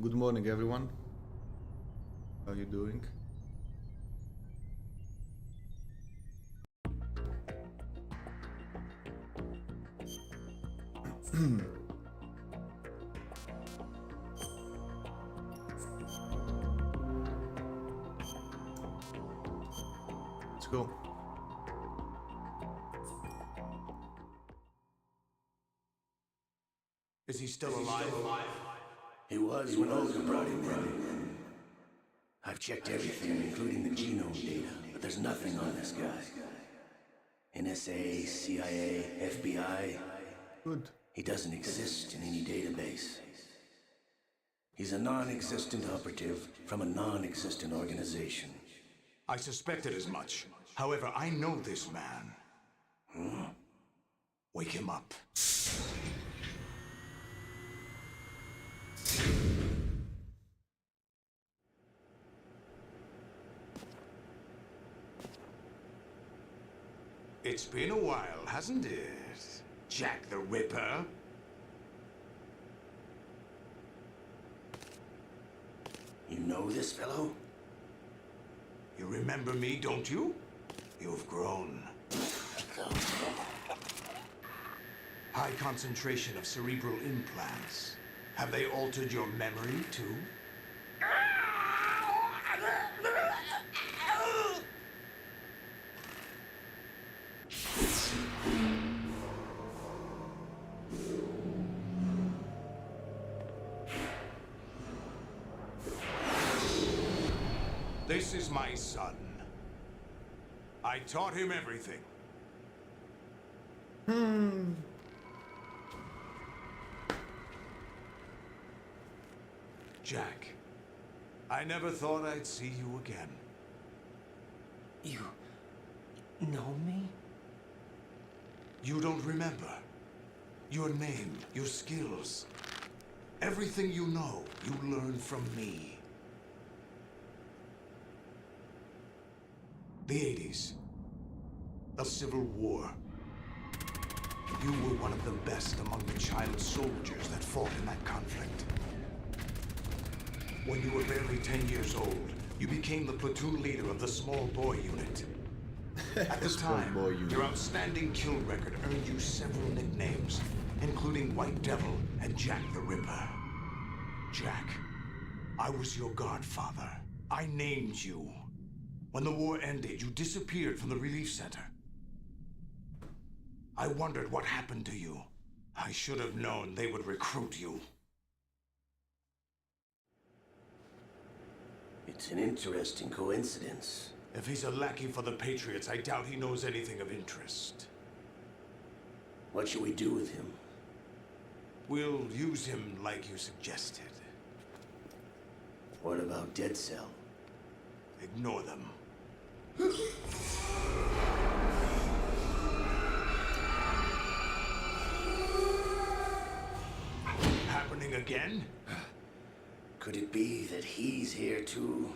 Good morning, everyone. How are you doing? Let's go. Is he still alive? He was when Olga brought him in. I've checked everything, including the genome data, but there's nothing on this guy. NSA, CIA, FBI. Good. He doesn't exist in any database. He's a non-existent operative from a non-existent organization. I suspected as much. However, I know this man. Wake him up. It's been a while, hasn't it? Jack the Ripper? You know this fellow? You remember me, don't you? You've grown. High concentration of cerebral implants. Have they altered your memory, too? This is my son. I taught him everything. Jack, I never thought I'd see you again. You know me? You don't remember. Your name, your skills. Everything you know, you learned from me. The 80s. The Civil War. You were one of the best among the child soldiers that fought in that conflict. When you were barely 10 years old, you became the platoon leader of the Small Boy Unit. At the time, your outstanding kill record earned you several nicknames, including White Devil and Jack the Ripper. Jack, I was your godfather. I named you. When the war ended, you disappeared from the relief center. I wondered what happened to you. I should have known they would recruit you. It's an interesting coincidence. If he's a lackey for the Patriots, I doubt he knows anything of interest. What should we do with him? We'll use him like you suggested. What about Dead Cell? Ignore them. Happening again? Could it be that he's here too?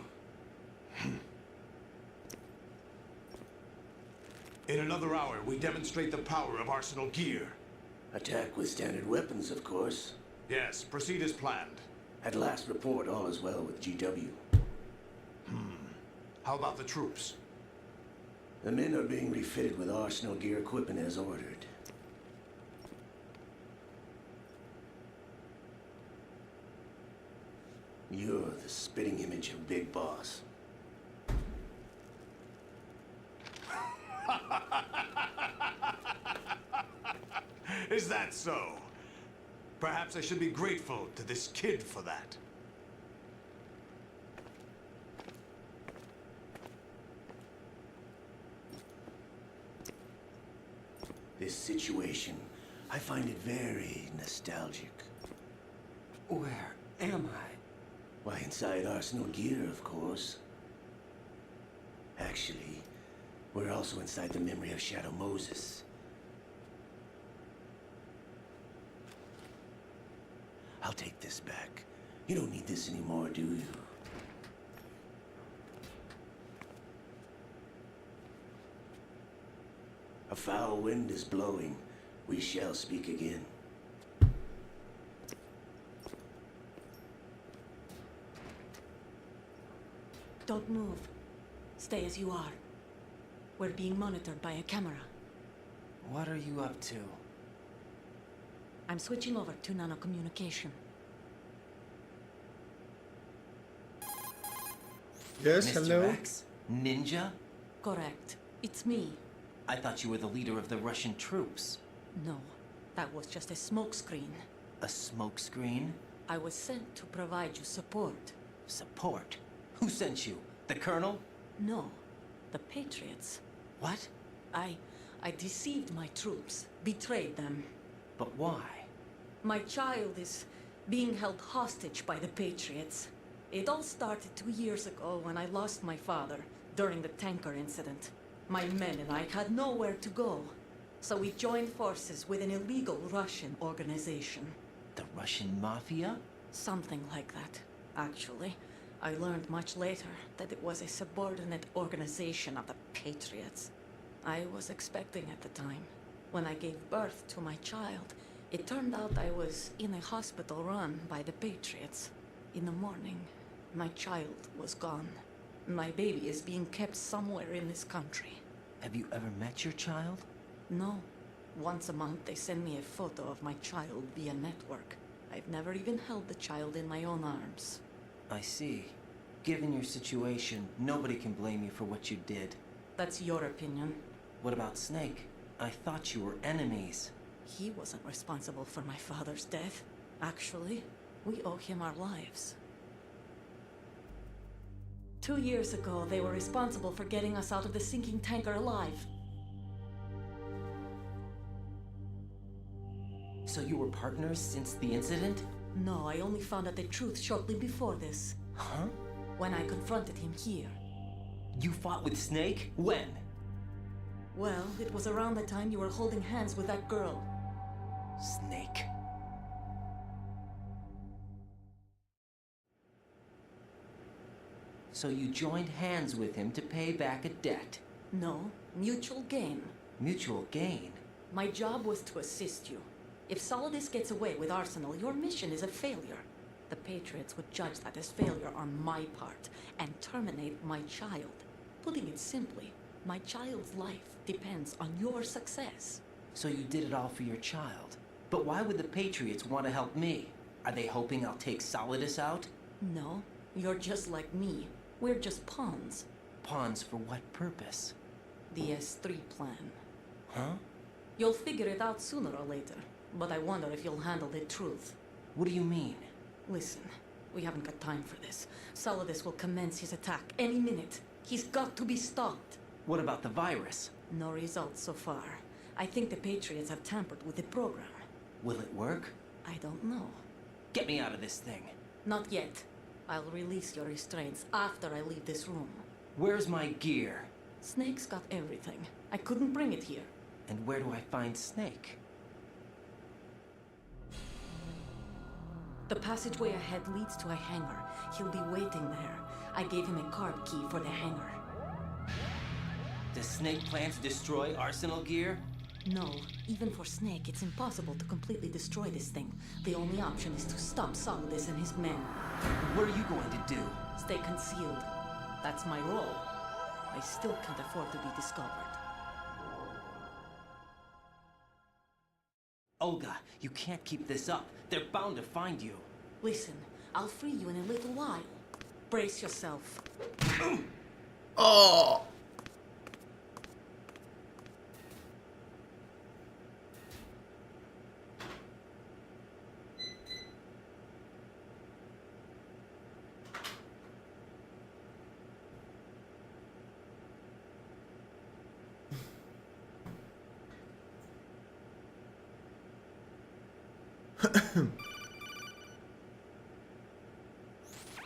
In another hour, we demonstrate the power of Arsenal gear. Attack with standard weapons, of course. Yes, proceed as planned. At last report, all is well with GW. How about the troops? The men are being refitted with Arsenal gear equipment as ordered. You're the spitting image of Big Boss. Is that so? Perhaps I should be grateful to this kid for that. This situation, I find it very nostalgic. Where am I? Why, inside Arsenal gear, of course. Actually, we're also inside the memory of Shadow Moses. I'll take this back. You don't need this anymore, do you? A foul wind is blowing. We shall speak again. Don't move. Stay as you are. We're being monitored by a camera. What are you up to? I'm switching over to nanocommunication. Yes, Mr. hello. X? Ninja? Correct. It's me. I thought you were the leader of the Russian troops. No, that was just a smokescreen. A smokescreen? I was sent to provide you support. Support? Who sent you? The Colonel? No, the Patriots. What? I deceived my troops, betrayed them. But why? My child is being held hostage by the Patriots. It all started 2 years ago when I lost my father during the tanker incident. My men and I had nowhere to go, so we joined forces with an illegal Russian organization. The Russian Mafia? Something like that, actually. I learned much later that it was a subordinate organization of the Patriots. I was expecting at the time. When I gave birth to my child, it turned out I was in a hospital run by the Patriots. In the morning, my child was gone. My baby is being kept somewhere in this country. Have you ever met your child? No. Once a month, they send me a photo of my child via network. I've never even held the child in my own arms. I see. Given your situation, nobody can blame you for what you did. That's your opinion. What about Snake? I thought you were enemies. He wasn't responsible for my father's death. Actually, we owe him our lives. 2 years ago, they were responsible for getting us out of the sinking tanker alive. So you were partners since the incident? No, I only found out the truth shortly before this. Huh? When I confronted him here. You fought with Snake? When? Well, it was around the time you were holding hands with that girl. Snake. So you joined hands with him to pay back a debt. No, mutual gain. Mutual gain? My job was to assist you. If Solidus gets away with Arsenal, your mission is a failure. The Patriots would judge that as failure on my part and terminate my child. Putting it simply, my child's life depends on your success. So you did it all for your child. But why would the Patriots want to help me? Are they hoping I'll take Solidus out? No, you're just like me. We're just pawns. Pawns for what purpose? The S3 plan. Huh? You'll figure it out sooner or later, but I wonder if you'll handle the truth. What do you mean? Listen, we haven't got time for this. Solidus will commence his attack any minute. He's got to be stopped. What about the virus? No results so far. I think the Patriots have tampered with the program. Will it work? I don't know. Get me out of this thing. Not yet. I'll release your restraints after I leave this room. Where's my gear? Snake's got everything. I couldn't bring it here. And where do I find Snake? The passageway ahead leads to a hangar. He'll be waiting there. I gave him a card key for the hangar. Does Snake plan to destroy Arsenal gear? No, even for Snake, it's impossible to completely destroy this thing. The only option is to stop Solidus and his men. What are you going to do? Stay concealed. That's my role. I still can't afford to be discovered. Olga, you can't keep this up. They're bound to find you. Listen, I'll free you in a little while. Brace yourself. Oh!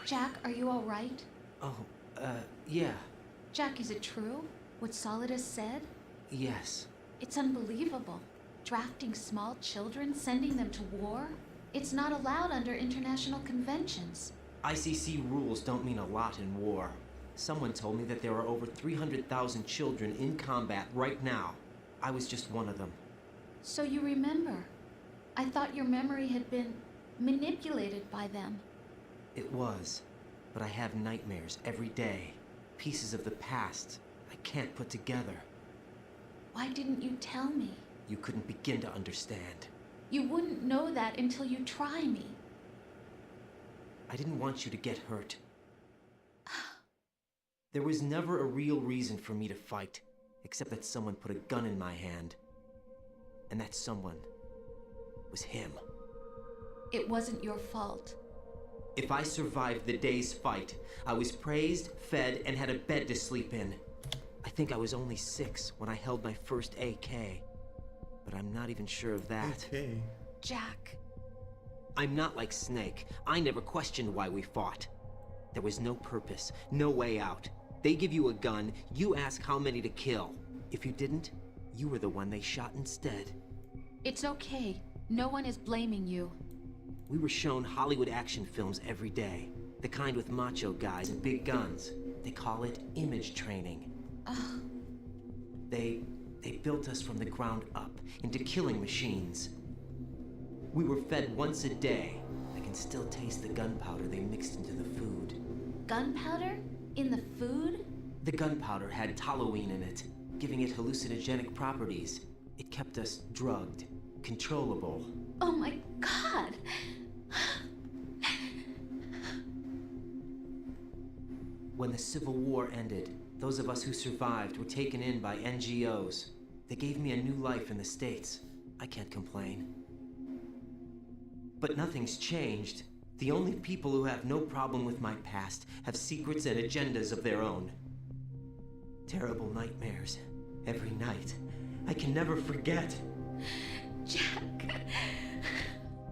Jack, are you all right? Oh, yeah. Jack, is it true? What Solidus said? Yes. It's unbelievable. Drafting small children, sending them to war? It's not allowed under international conventions. ICC rules don't mean a lot in war. Someone told me that there are over 300,000 children in combat right now. I was just one of them. So you remember. I thought your memory had been manipulated by them. It was. But I have nightmares every day. Pieces of the past I can't put together. Why didn't you tell me? You couldn't begin to understand. You wouldn't know that until you try me. I didn't want you to get hurt. There was never a real reason for me to fight, except that someone put a gun in my hand. And that someone was him. It wasn't your fault. If I survived the day's fight, I was praised, fed, and had a bed to sleep in. I think I was only 6 when I held my first AK. But I'm not even sure of that. Okay. Jack. I'm not like Snake. I never questioned why we fought. There was no purpose, no way out. They give you a gun, you ask how many to kill. If you didn't, you were the one they shot instead. It's okay. No one is blaming you. We were shown Hollywood action films every day. The kind with macho guys and big guns. They call it image training. They built us from the ground up into killing machines. We were fed once a day. I can still taste the gunpowder they mixed into the food. Gunpowder? In the food? The gunpowder had toluene in it, giving it hallucinogenic properties. It kept us drugged, controllable. Oh my God! When the Civil War ended, those of us who survived were taken in by NGOs. They gave me a new life in the States. I can't complain. But nothing's changed. The only people who have no problem with my past have secrets and agendas of their own. Terrible nightmares. Every night. I can never forget. Jack.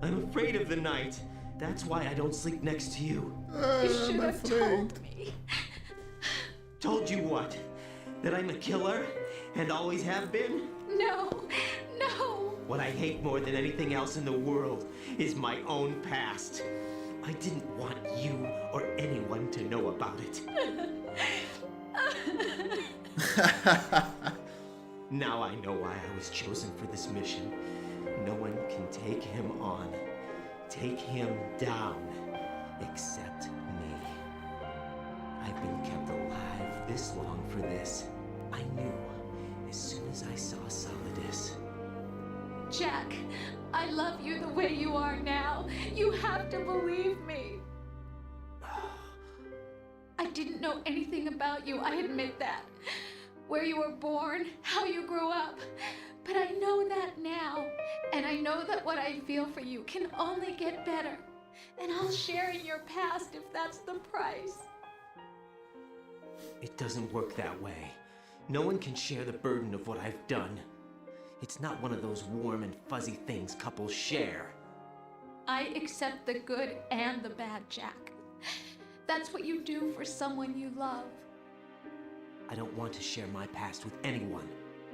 I'm afraid of the night. That's why I don't sleep next to you. You should have told me. Told you what? That I'm a killer? And always have been? No, no. What I hate more than anything else in the world is my own past. I didn't want you or anyone to know about it. Now I know why I was chosen for this mission. No one can take him on, take him down, except me. I've been kept alive this long for this. I knew as soon as I saw Solidus. Jack, I love you the way you are now. You have to believe me. I didn't know anything about you, I admit that. Where you were born, how you grew up. But I know that now. And I know that what I feel for you can only get better. And I'll share in your past if that's the price. It doesn't work that way. No one can share the burden of what I've done. It's not one of those warm and fuzzy things couples share. I accept the good and the bad, Jack. That's what you do for someone you love. I don't want to share my past with anyone.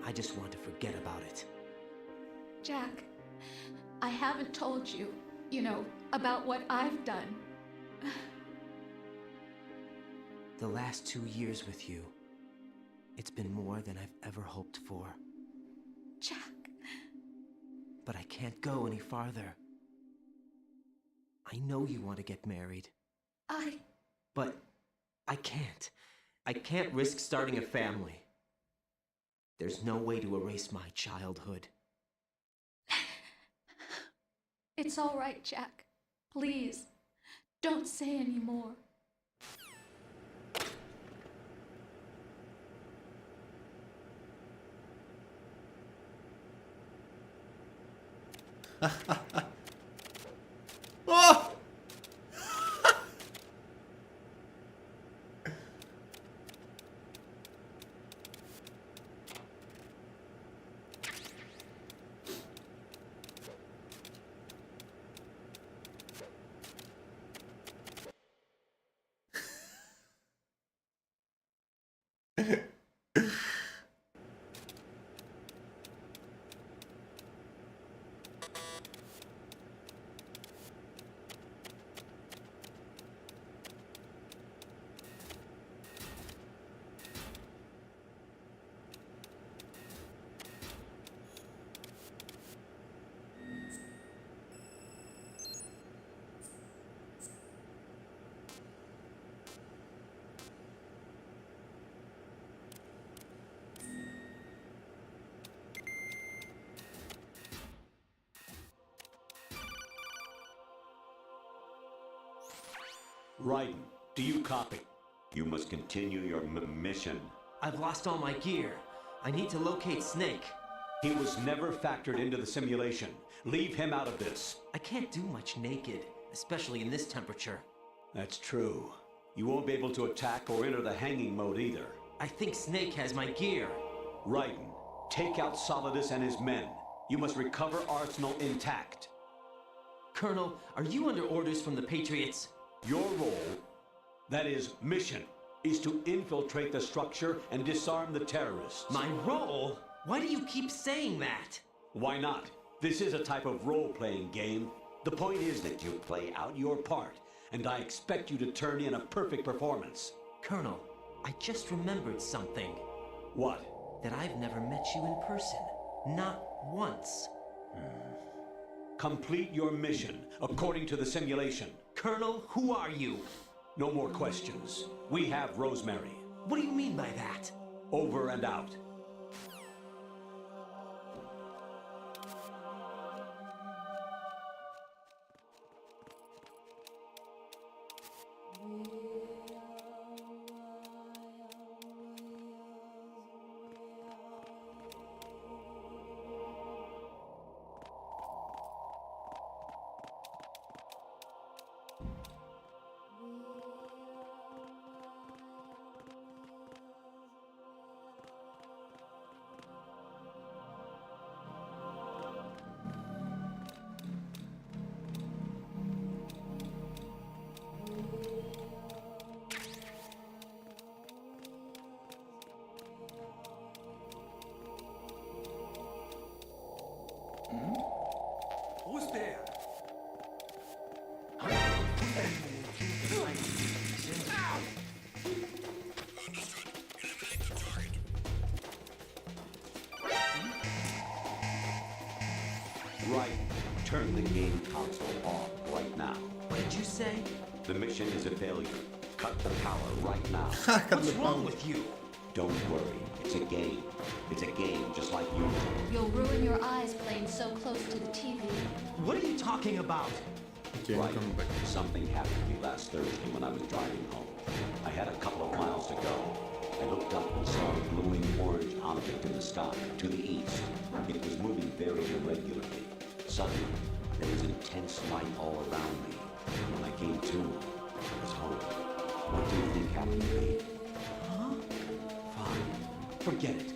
I just want to forget about it. Jack, I haven't told you, about what I've done. The last 2 years with you, it's been more than I've ever hoped for. Jack. But I can't go any farther. I know you want to get married. But I can't. I can't risk starting a family. There's no way to erase my childhood. It's all right, Jack. Please, don't say any more. Oh! Raiden, do you copy? You must continue your mission. I've lost all my gear. I need to locate Snake. He was never factored into the simulation. Leave him out of this. I can't do much naked, especially in this temperature. That's true. You won't be able to attack or enter the hanging mode either. I think Snake has my gear. Raiden, take out Solidus and his men. You must recover Arsenal intact. Colonel, are you under orders from the Patriots? Your role, that is, mission, is to infiltrate the structure and disarm the terrorists. My role? Why do you keep saying that? Why not? This is a type of role-playing game. The point is that you play out your part, and I expect you to turn in a perfect performance. Colonel, I just remembered something. What? That I've never met you in person. Not once. Complete your mission, according to the simulation. Colonel, who are you? No more questions. We have Rosemary. What do you mean by that? Over and out. Who's there? Right. Turn the game console off right now. What did you say? The mission is a failure. Cut the power right now. What's wrong with you? Don't worry. It's a game. It's a game just like you. You'll ruin your eyes playing so close to the TV. What are you talking about? Okay, I'm Right. coming back. Something happened to me last Thursday when I was driving home. I had a couple of miles to go. I looked up and saw a glowing orange object in the sky to the east. It was moving very irregularly. Suddenly, there was intense light all around me. When I came to, I was home. What do you think happened to me? Huh? Fine. Forget it.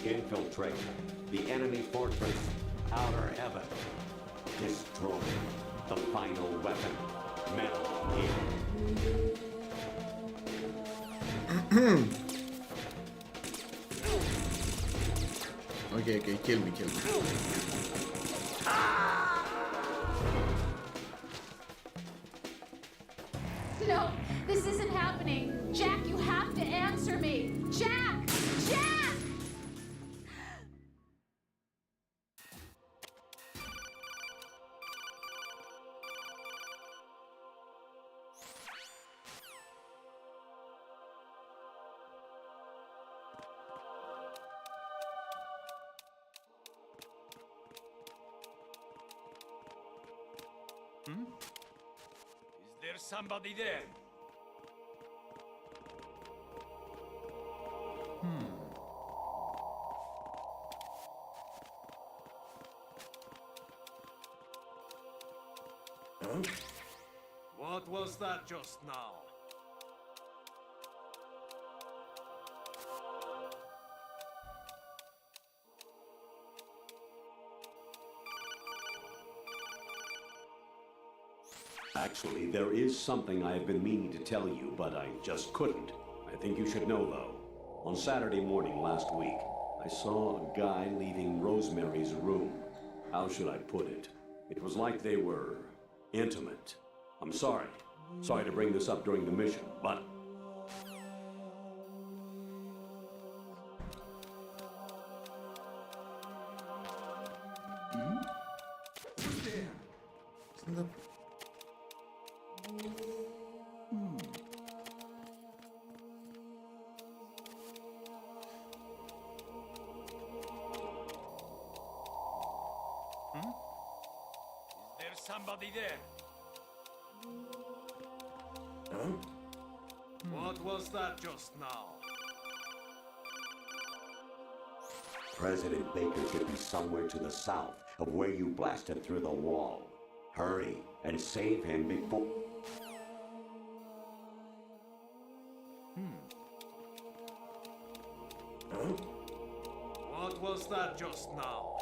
Infiltrate the enemy fortress, outer heaven. Destroy the final weapon, Metal Gear. Okay, kill me. No, this isn't happening. Jack, you have to answer me. Jack! Jack! Is there somebody there? What was that just now? Actually, there is something I have been meaning to tell you, but I just couldn't. I think you should know, though. On Saturday morning last week, I saw a guy leaving Rosemary's room. How should I put it? It was like they were intimate. I'm sorry. Sorry to bring this up during the mission, but... Isn't that... There's somebody there. Huh? What was that just now? President Baker should be somewhere to the south of where you blasted through the wall. Hurry and save him before... Huh? What was that just now?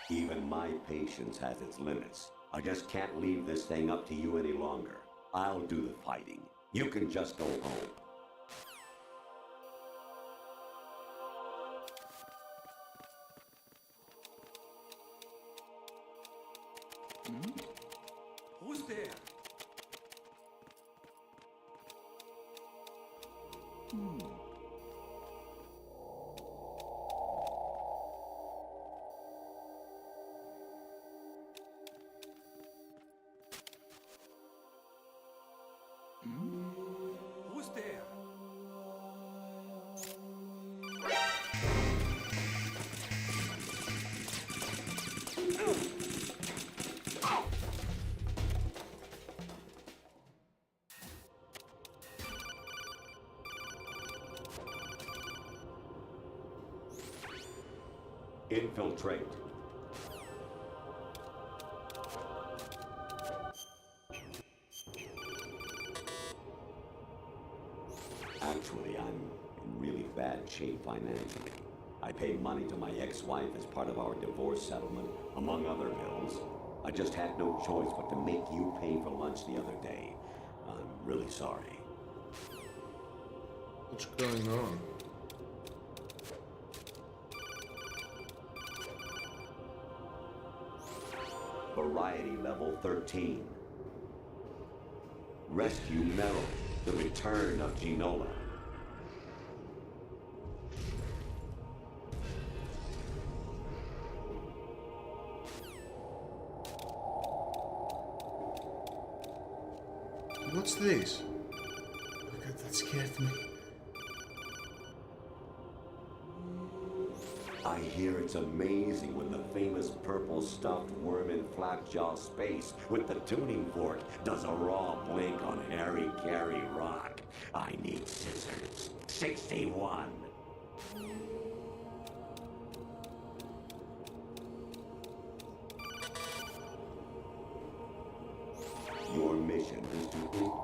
Even my patience has its limits. I just can't leave this thing up to you any longer. I'll do the fighting. You can just go home. Who's there? Who's there? Infiltrate. Actually, I'm in really bad shape financially. I pay money to my ex-wife as part of our divorce settlement, among other bills. I just had no choice but to make you pay for lunch the other day. I'm really sorry. What's going on? Variety level 13. Rescue Meryl, the return of Ginola. What's this? Oh God, that scared me. I hear it's amazing when the famous purple stuffed worm in Flapjaw space with the tuning fork does a raw blink on Harry Carey rock. I need scissors. 61. Your mission is to...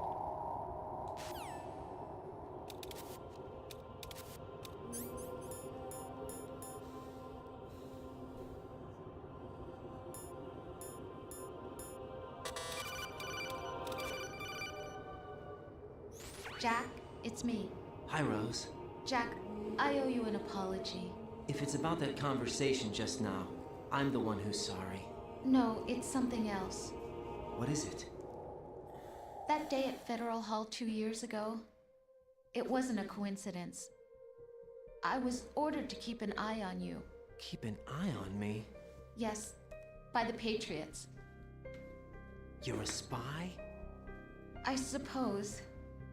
Jack, it's me. Hi, Rose. Jack, I owe you an apology. If it's about that conversation just now, I'm the one who's sorry. No, it's something else. What is it? That day at Federal Hall 2 years ago, it wasn't a coincidence. I was ordered to keep an eye on you. Keep an eye on me? Yes, by the Patriots. You're a spy? I suppose.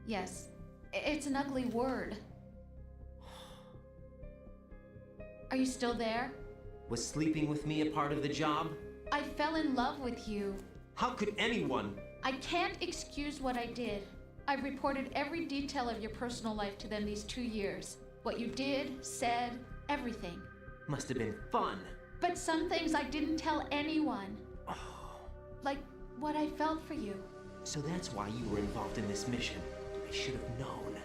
Yes. It's an ugly word. Are you still there? Was sleeping with me a part of the job? I fell in love with you. How could anyone? I can't excuse what I did. I reported every detail of your personal life to them these 2 years. What you did, said, everything. Must have been fun. But some things I didn't tell anyone. Like what I felt for you. So that's why you were involved in this mission. I should have known.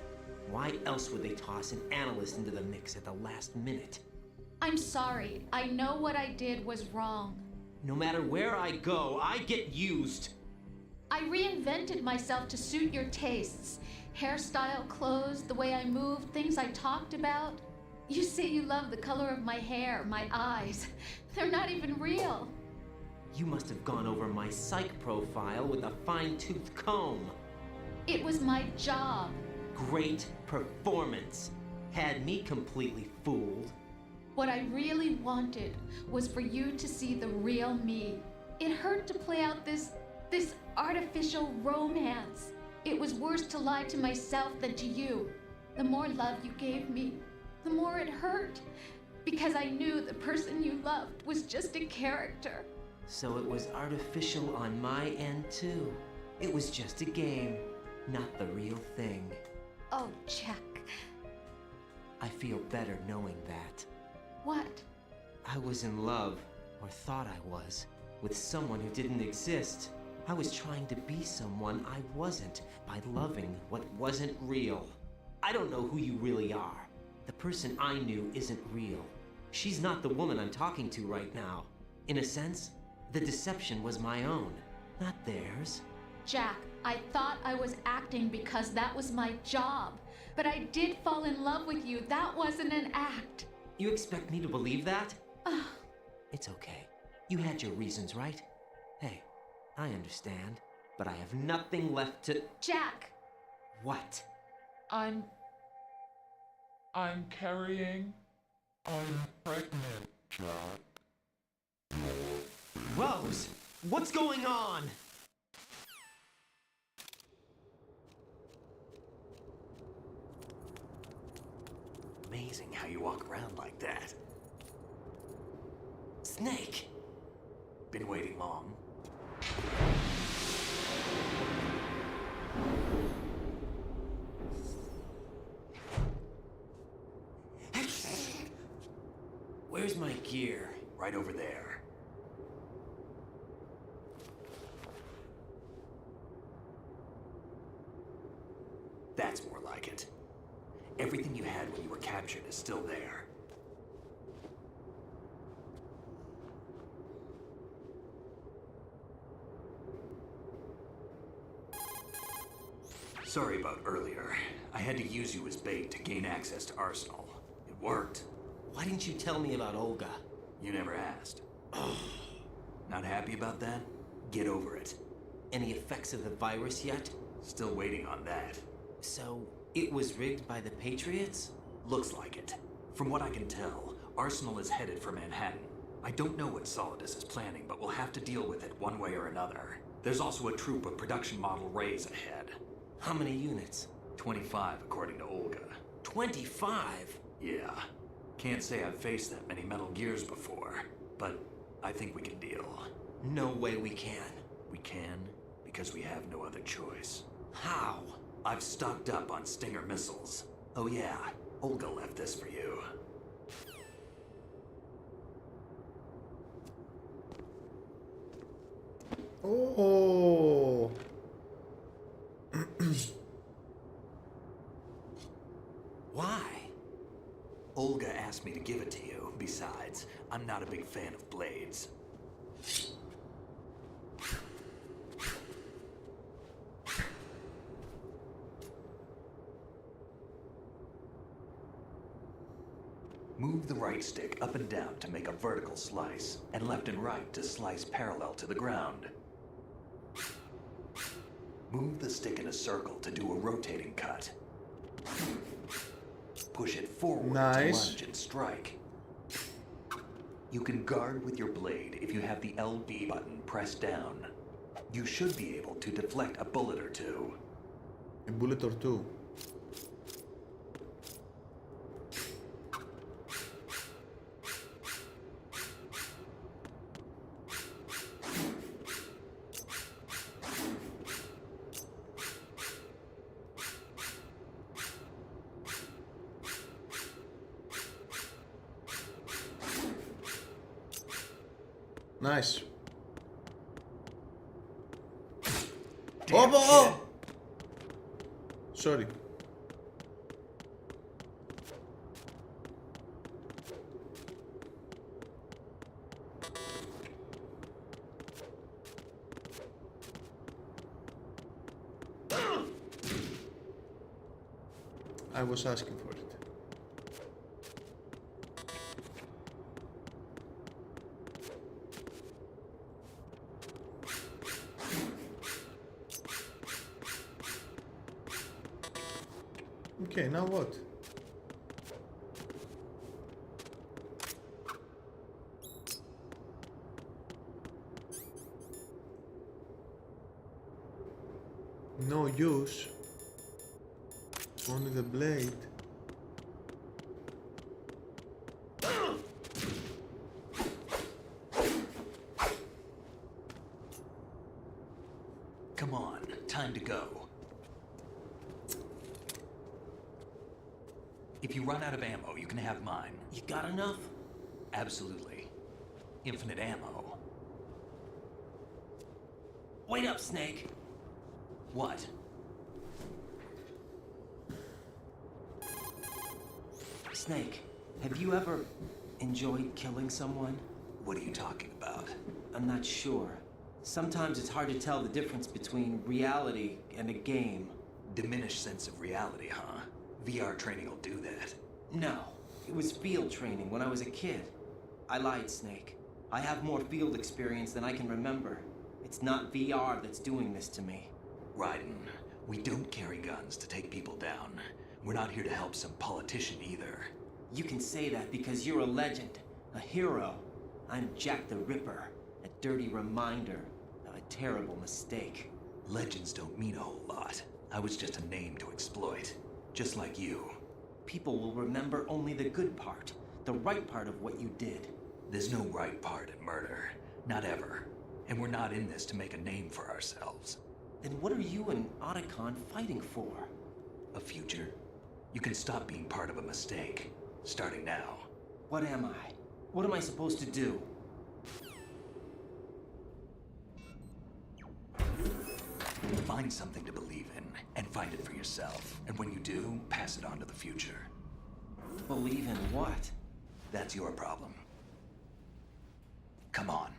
Why else would they toss an analyst into the mix at the last minute? I'm sorry. I know what I did was wrong. No matter where I go, I get used. I reinvented myself to suit your tastes. Hairstyle, clothes, the way I moved, things I talked about. You say you love the color of my hair, my eyes. They're not even real. You must have gone over my psych profile with a fine-tooth comb. It was my job. Great performance. Had me completely fooled. What I really wanted was for you to see the real me. It hurt to play out this artificial romance. It was worse to lie to myself than to you. The more love you gave me, the more it hurt. Because I knew the person you loved was just a character. So it was artificial on my end too. It was just a game, not the real thing. Oh, Jack. I feel better knowing that. What? I was in love, or thought I was, with someone who didn't exist. I was trying to be someone I wasn't by loving what wasn't real. I don't know who you really are. The person I knew isn't real. She's not the woman I'm talking to right now. In a sense, the deception was my own, not theirs. Jack, I thought I was acting because that was my job. But I did fall in love with you. That wasn't an act. You expect me to believe that? It's okay. You had your reasons, right? Hey, I understand, but I have nothing left to... Jack! What? I'm carrying... I'm pregnant, Jack. Rose! What's going on? Amazing how you walk around like that. Snake! Been waiting long? Where's my gear? Right over there. That's more like it. Everything you had when you were captured is still there. Sorry about earlier. I had to use you as bait to gain access to Arsenal. It worked. Why didn't you tell me about Olga? You never asked. Not happy about that? Get over it. Any effects of the virus yet? Still waiting on that. So, it was rigged by the Patriots? Looks like it. From what I can tell, Arsenal is headed for Manhattan. I don't know what Solidus is planning, but we'll have to deal with it one way or another. There's also a troop of production model Rays ahead. How many units? 25, according to Olga. 25? Yeah. Can't say I've faced that many Metal Gears before, but I think we can deal. No way we can. We can, because we have no other choice. How? I've stocked up on Stinger missiles. Oh yeah, Olga left this for you. Oh. Why? Olga asked me to give it to you. Besides, I'm not a big fan of blades. Move the right stick up and down to make a vertical slice, and left and right to slice parallel to the ground. Move the stick in a circle to do a rotating cut. Push it forward Nice. to lunge and strike. You can guard with your blade if you have the LB button pressed down. You should be able to deflect a bullet or two. A bullet or two. Nice. Damn, Oh! Sorry. I was asking for it. Okay, now what? No use. Only the blade. Come on, time to go. If you run out of ammo, you can have mine. You got enough? Absolutely. Infinite ammo. Wait up, Snake. What? Snake, have you ever enjoyed killing someone? What are you talking about? I'm not sure. Sometimes it's hard to tell the difference between reality and a game. Diminished sense of reality, huh? VR training will do that. No, it was field training when I was a kid. I lied, Snake. I have more field experience than I can remember. It's not VR that's doing this to me. Raiden, we don't carry guns to take people down. We're not here to help some politician either. You can say that because you're a legend, a hero. I'm Jack the Ripper, a dirty reminder of a terrible mistake. Legends don't mean a whole lot. I was just a name to exploit, just like you. People will remember only the good part, the right part of what you did. There's no right part in murder, not ever. And we're not in this to make a name for ourselves. Then what are you and Otacon fighting for? A future? You can stop being part of a mistake, starting now. What am I? What am I supposed to do? Find something to believe in, and find it for yourself. And when you do, pass it on to the future. Believe in what? That's your problem. Come on.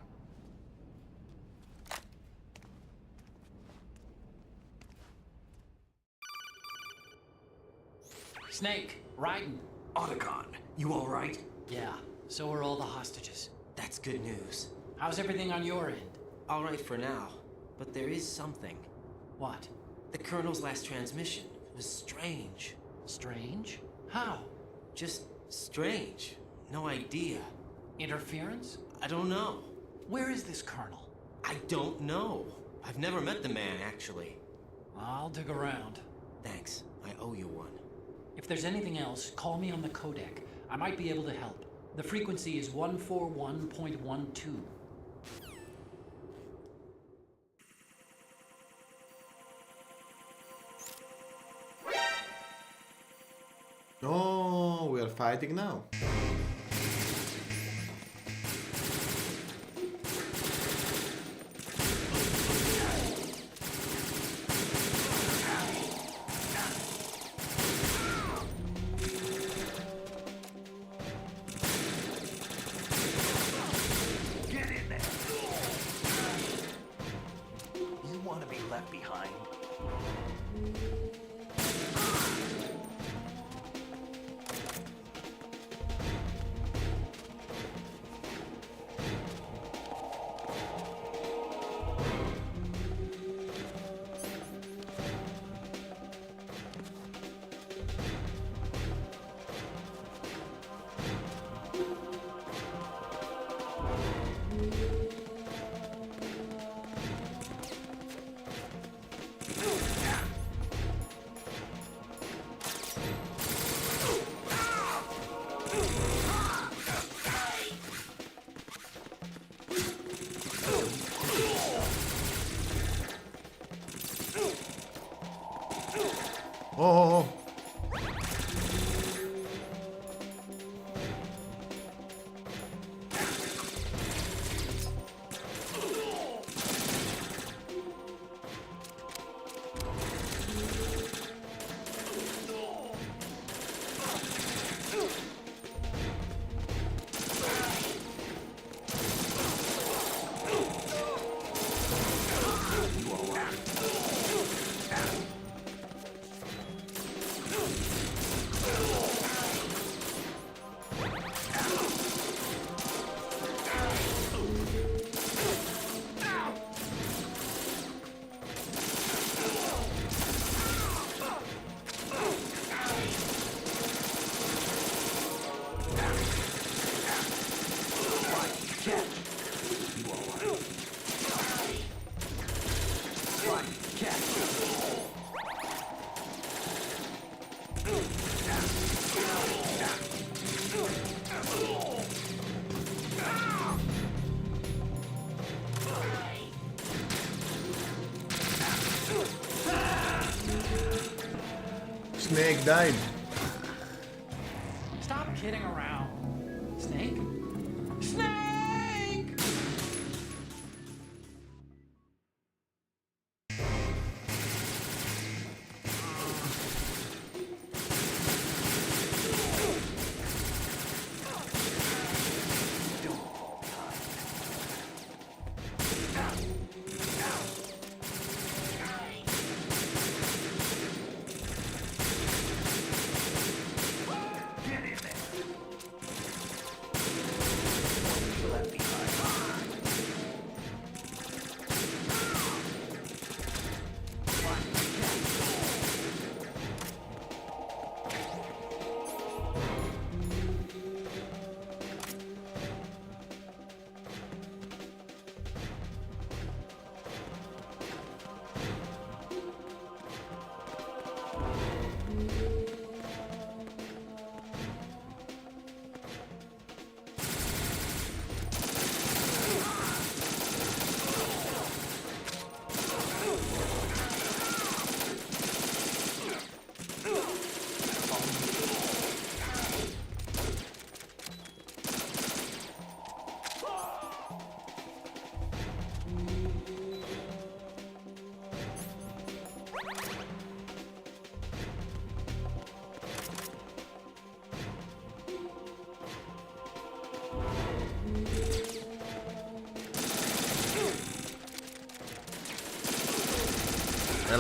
Snake, Raiden. Otacon, you all right? Yeah, so are all the hostages. That's good news. How's everything on your end? All right for now, but there is something. What? The Colonel's last transmission was strange. Strange? How? Just strange. No idea. Interference? I don't know. Where is this Colonel? I don't know. I've never met the man, actually. I'll dig around. Thanks. I owe you one. If there's anything else, call me on the codec. I might be able to help. The frequency is 141.12. Oh, we are fighting now. Get in there! You want to be left behind? Oh. Snake died. Stop kidding around. Snake? Snake!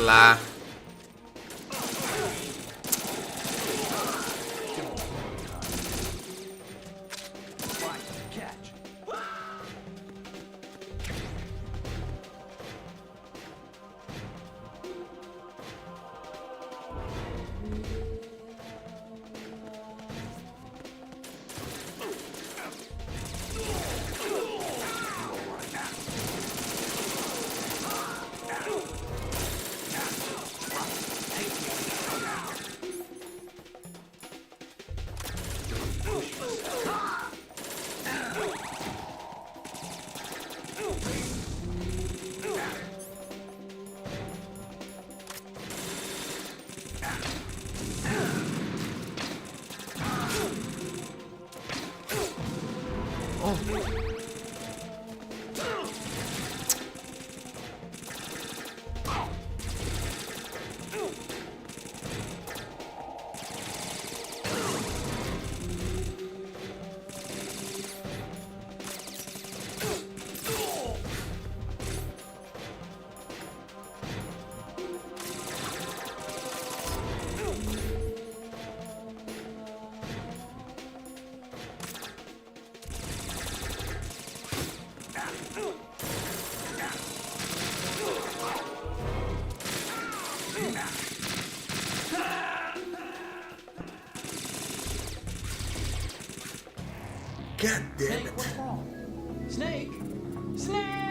Lá. God damn Snake, it. what's wrong? Snake! Snake!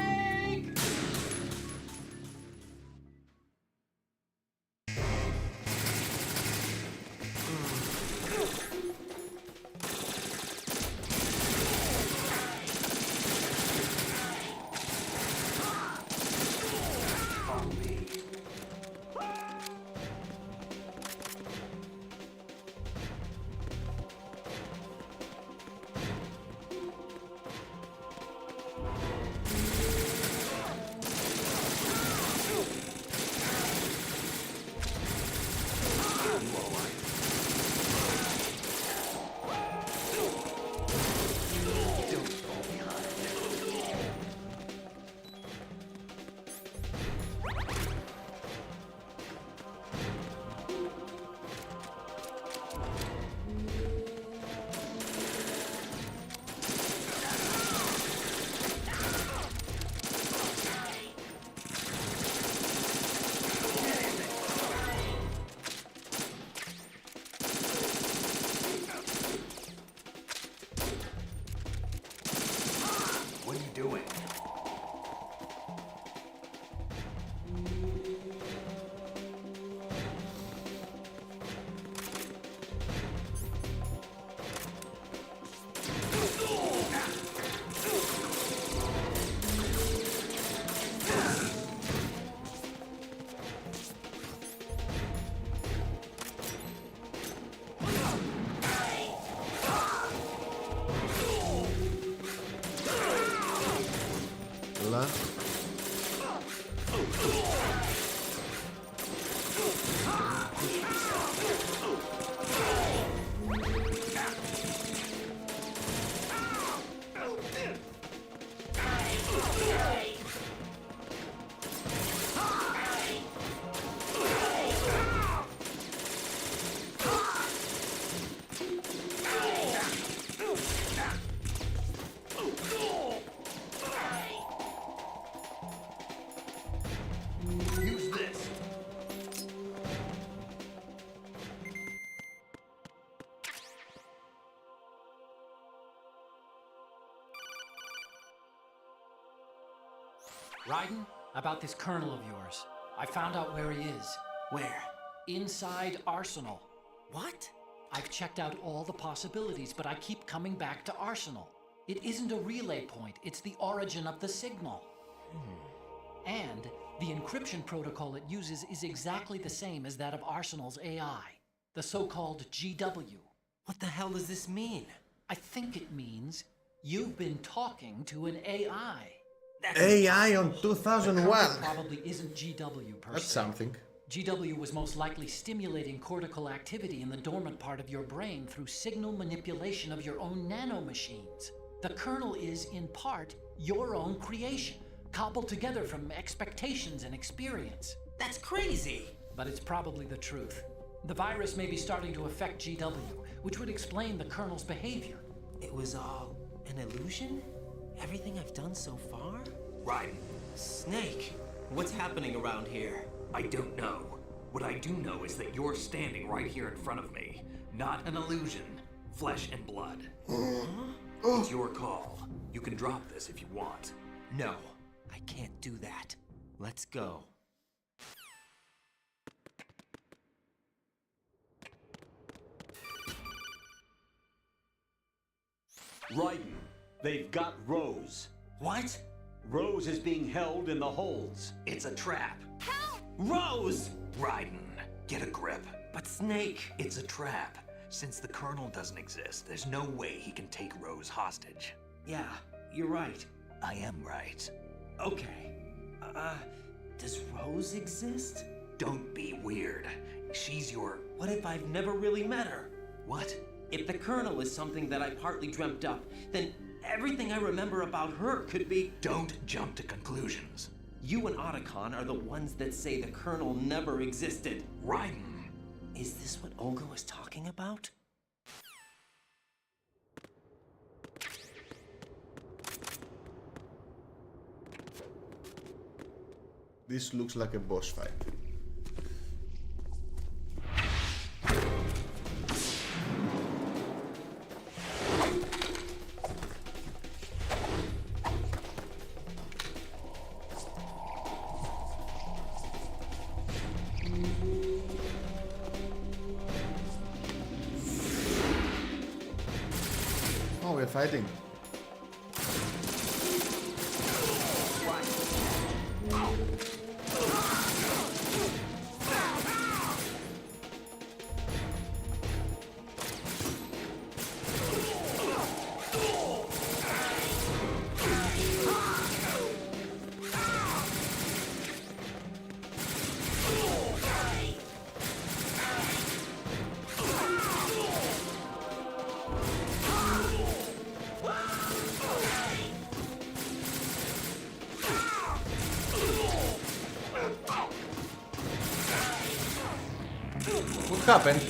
Raiden, about this colonel of yours. I found out where he is. Where? Inside Arsenal. What? I've checked out all the possibilities, but I keep coming back to Arsenal. It isn't a relay point, it's the origin of the signal. And the encryption protocol it uses is exactly the same as that of Arsenal's AI, the so-called GW. What the hell does this mean? I think it means you've been talking to an AI. AI on The 2001. colonel probably isn't GW per That's se. something. GW was most likely stimulating cortical activity in the dormant part of your brain through signal manipulation of your own nanomachines. The kernel is, in part, your own creation, cobbled together from expectations and experience. That's crazy! But it's probably the truth. The virus may be starting to affect GW, which would explain the kernel's behavior. It was all an illusion? Everything I've done so far? Raiden, Snake, what's happening around here? I don't know. What I do know is that you're standing right here in front of me. Not an illusion. Flesh and blood. It's your call. You can drop this if you want. No, I can't do that. Let's go. Raiden, they've got Rose. What? Rose is being held in the holds. It's a trap. Rose! Raiden, get a grip. But Snake... It's a trap. Since the Colonel doesn't exist, there's no way he can take Rose hostage. Yeah, you're right. I am right. Okay. Does Rose exist? Don't be weird. She's your... What if I've never really met her? What? If the Colonel is something that I partly dreamt up, then everything I remember about her could be... Don't jump to conclusions. You and Otacon are the ones that say the Colonel never existed. Raiden. Is this what Olga was talking about? This looks like a boss fight. Oh, we're fighting. What happened?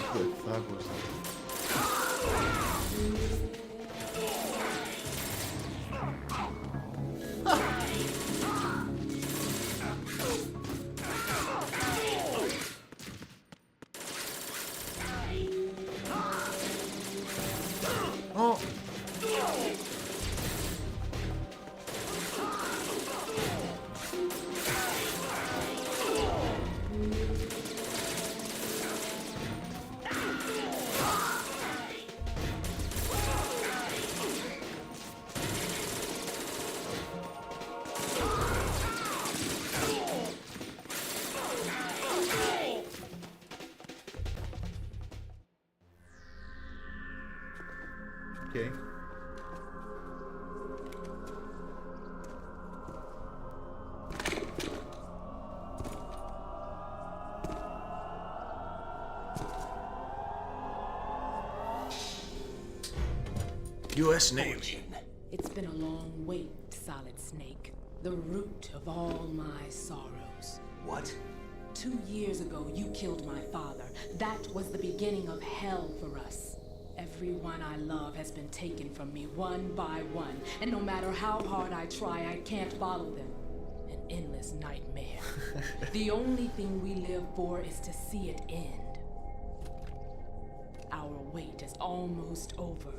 What the fuck was that? Oh! Okay. US name. It's been a long wait, Solid Snake. The root of all my sorrows. What? 2 years ago, you killed my father. That was the beginning of hell for us. Everyone I love has been taken from me one by one, and no matter how hard I try, I can't follow them. An endless nightmare. The only thing we live for is to see it end. Our wait is almost over.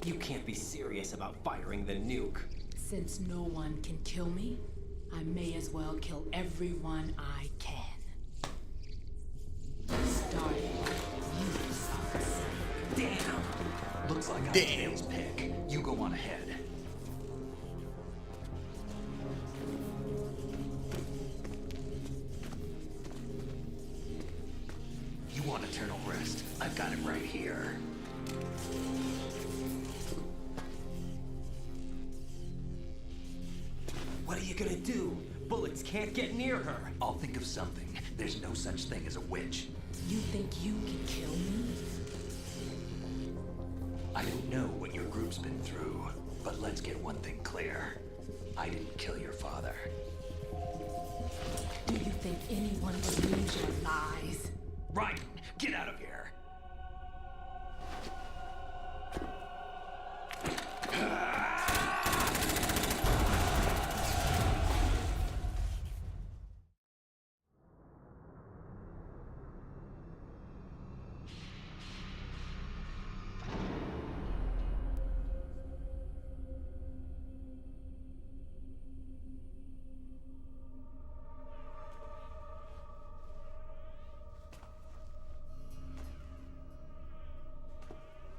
You can't be serious about firing the nuke. Since no one can kill me, I may as well kill everyone I can. Starting with you, Solid Snake. Damn! Looks like Tails' pick. You go on ahead. You want eternal rest? I've got it right here. What are you gonna do? Bullets can't get near her. I'll think of something. There's no such thing as a witch. You think you can kill me? I don't know what your group's been through, but let's get one thing clear. I didn't kill your father. Do you think anyone believes your lies? Right! Get out of here!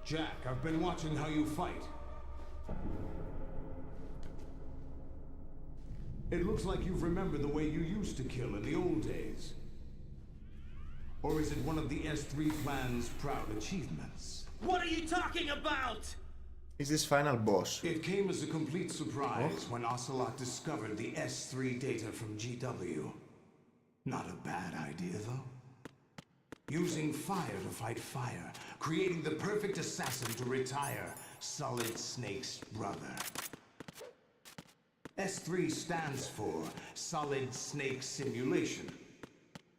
Jack, I've been watching how you fight. It looks like you've remembered the way you used to kill in the old days. Or is it one of the S3 plan's proud achievements? What are you talking about? Is this final boss? It came as a complete surprise when Ocelot discovered the S3 data from GW. Not a bad idea, though. Using fire to fight fire, creating the perfect assassin to retire Solid Snake's brother. S3 stands for Solid Snake Simulation.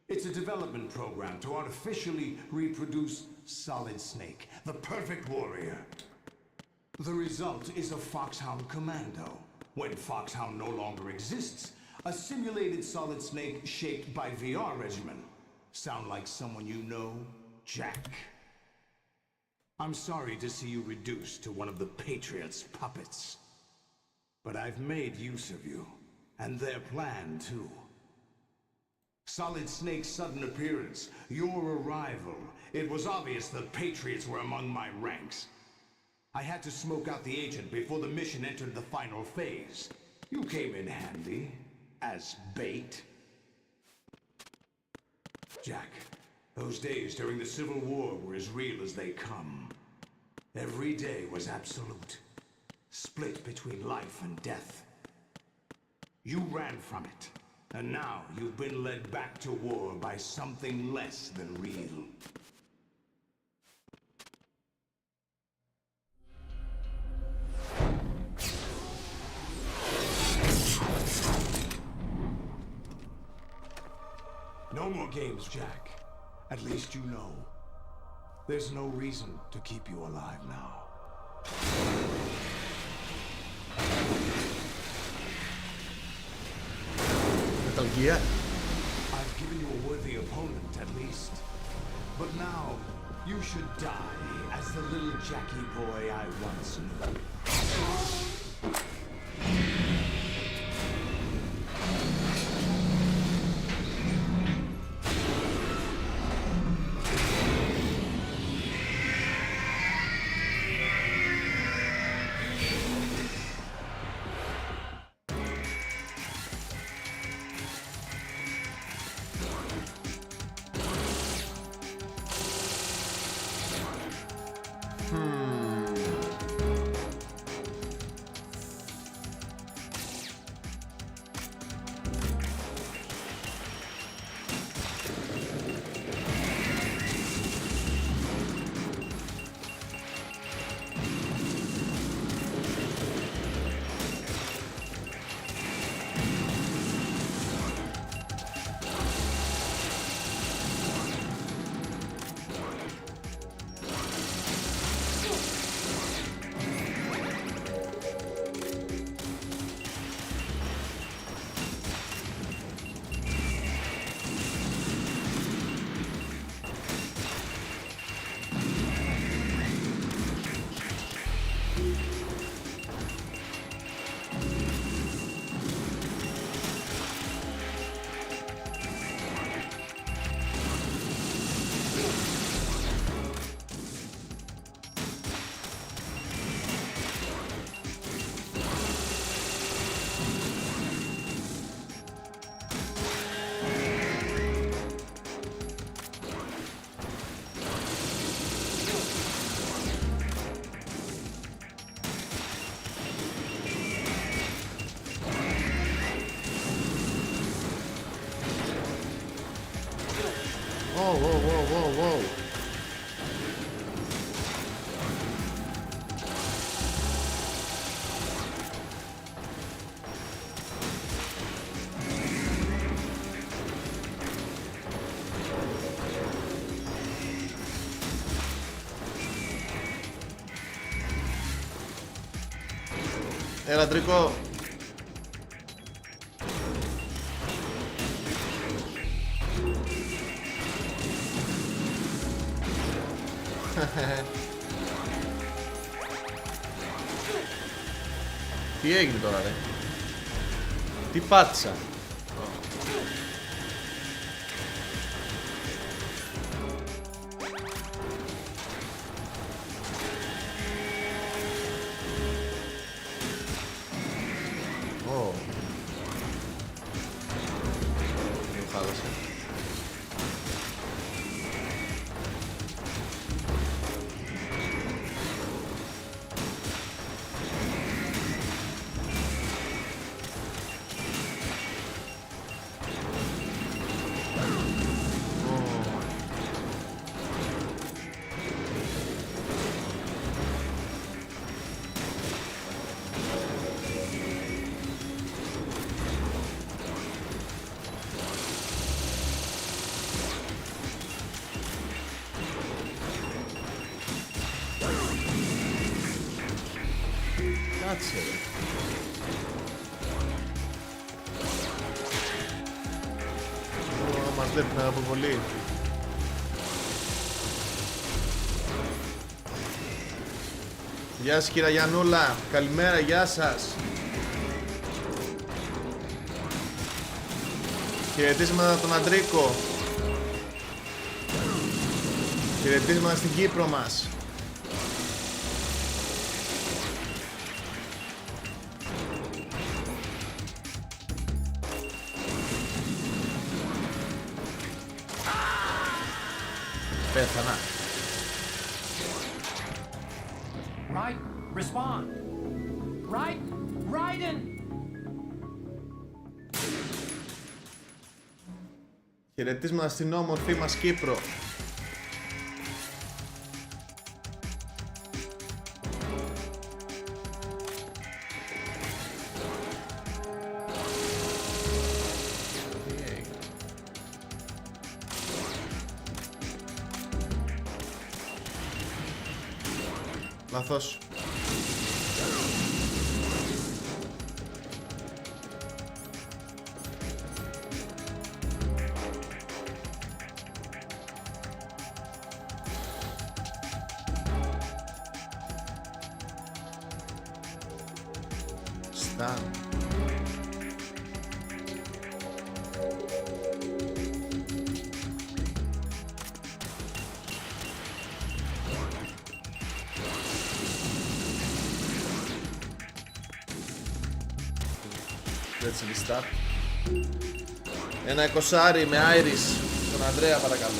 It's a development program to artificially reproduce Solid Snake, the perfect warrior. The result is a Foxhound Commando. When Foxhound no longer exists, a simulated Solid Snake shaped by VR regimen. Sound like someone you know, Jack? I'm sorry to see you reduced to one of the Patriots' puppets. But I've made use of you, and their plan too. Solid Snake's sudden appearance, your arrival. It was obvious the Patriots were among my ranks. I had to smoke out the agent before the mission entered the final phase. You came in handy, as bait. Jack, those days during the Civil War were as real as they come. Every day was absolute, split between life and death. You ran from it, and now you've been led back to war by something less than real. No more games, Jack. At least you know. There's no reason to keep you alive now. Metal Gear. I've given you a worthy opponent, at least. But now, you should die as the little Jackie boy I once knew. Wow. Έλα τρικό. Τι έγινε τώρα ρε? Τι πάτησα? Κάτσε ρε. Μας βλέπει την αποβολή. Γεια σας κύριε Γιαννούλα. Καλημέρα, γεια σας. Χαιρετίσματα από τον Αντρίκο. Χαιρετίσματα στην Κύπρο μας. Πέθανα. Right, respond. Right, Raiden. Χαιρετίσματα στην όμορφη μας Κύπρο. Λάθος. Στάν. Έτσι λιστά. Ένα 20 με Iris. Τον Ανδρέα παρακαλώ.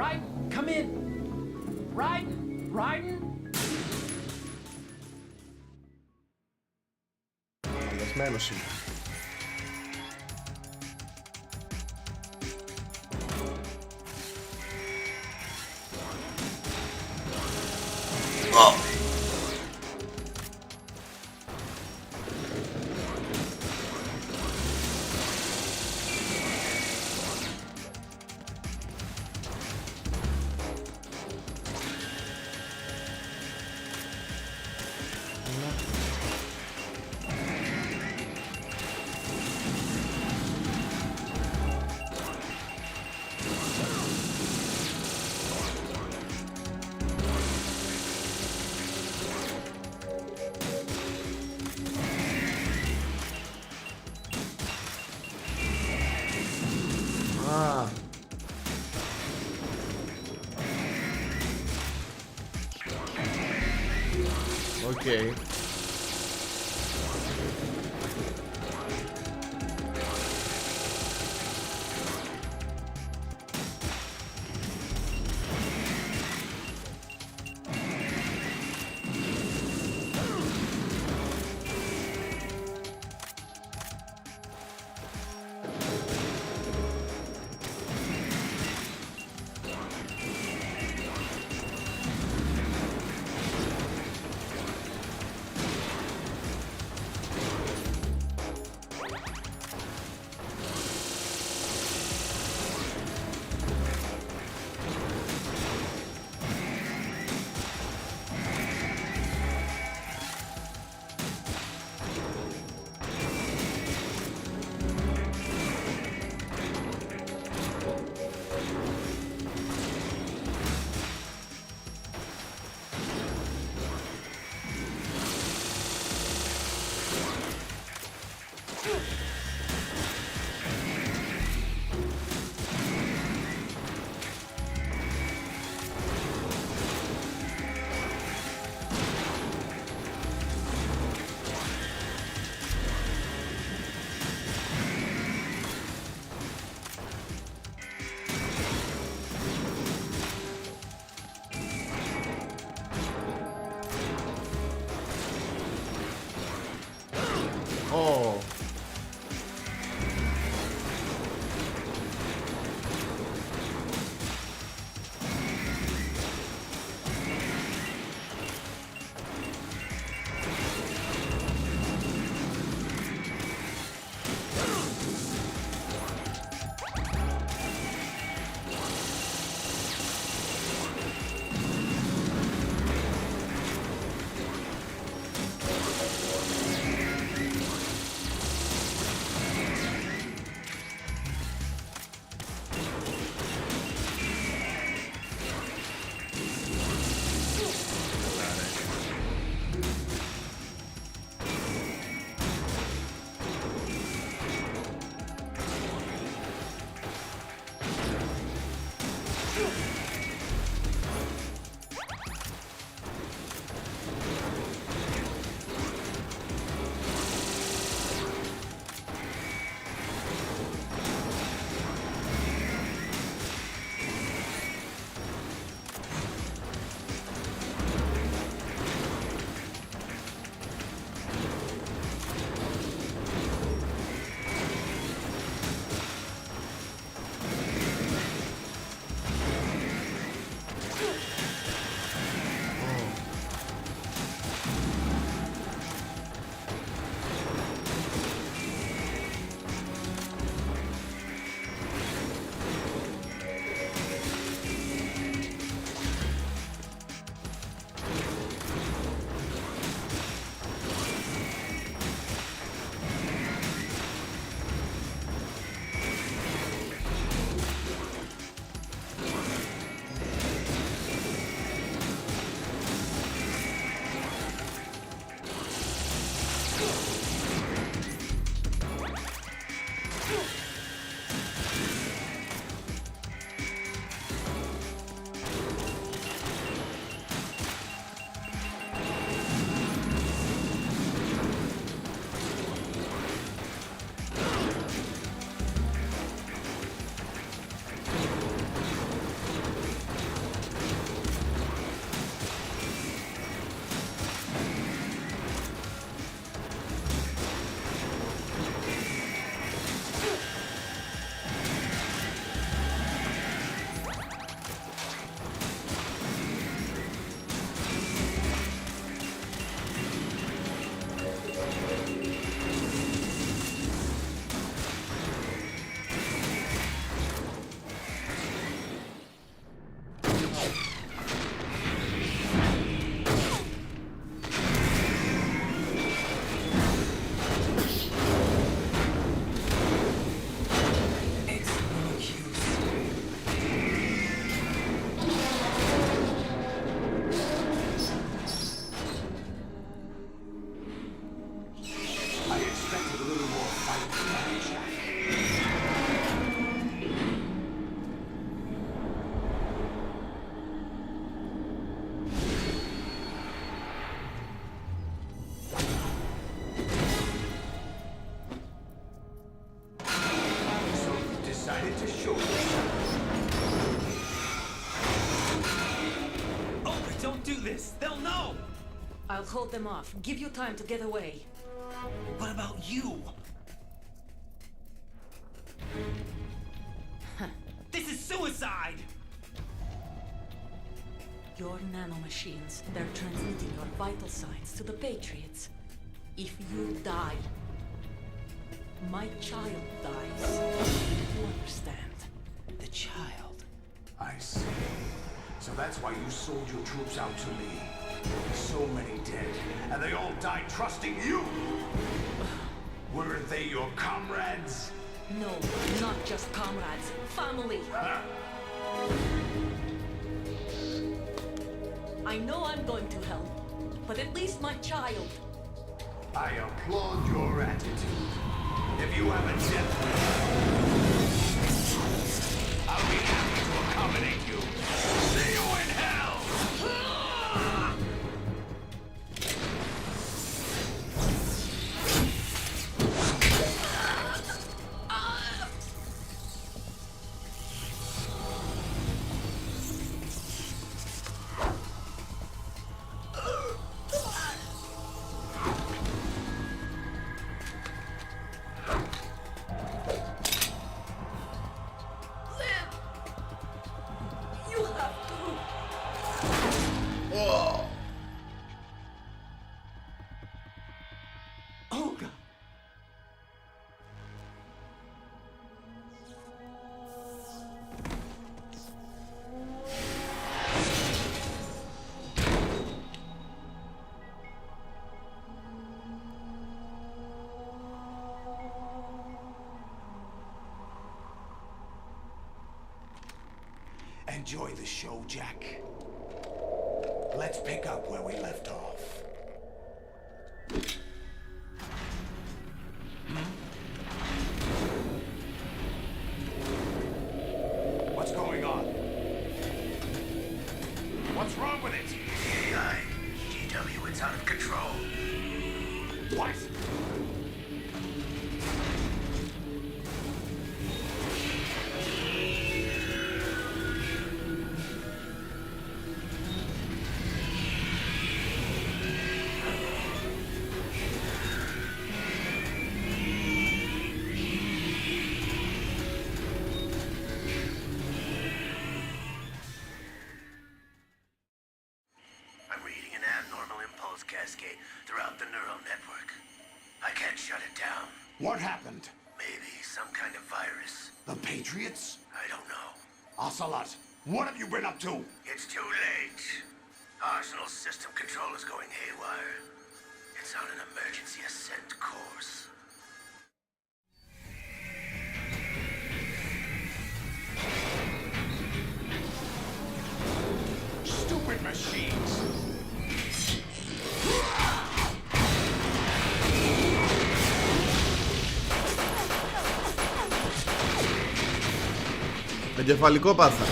Right, come in. Raiden. Αλεσμένος είμαι. Οκ. I'll hold them off. Give you time to get away. What about you? This is suicide! Your nanomachines, they're transmitting your vital signs to the Patriots. If you die, my child dies. You understand? The child? I see. So that's why you sold your troops out to me. So many dead, and they all died trusting you! Weren't they your comrades? No, not just comrades. Family! Huh? I know I'm going to hell, but at least my child. I applaud your attitude. If you have a death wish, I'll be happy to accommodate you. See you in hell! Enjoy the show, Jack. Let's pick up where we left off. What's going on? cascade throughout the neural network. I can't shut it down. What happened? Maybe some kind of virus. The Patriots? I don't know. Ocelot, what have you been up to? It's too late. Arsenal's system control is going haywire. It's on an emergency ascent course. Stupid machines! Εγκεφαλικό πάθα.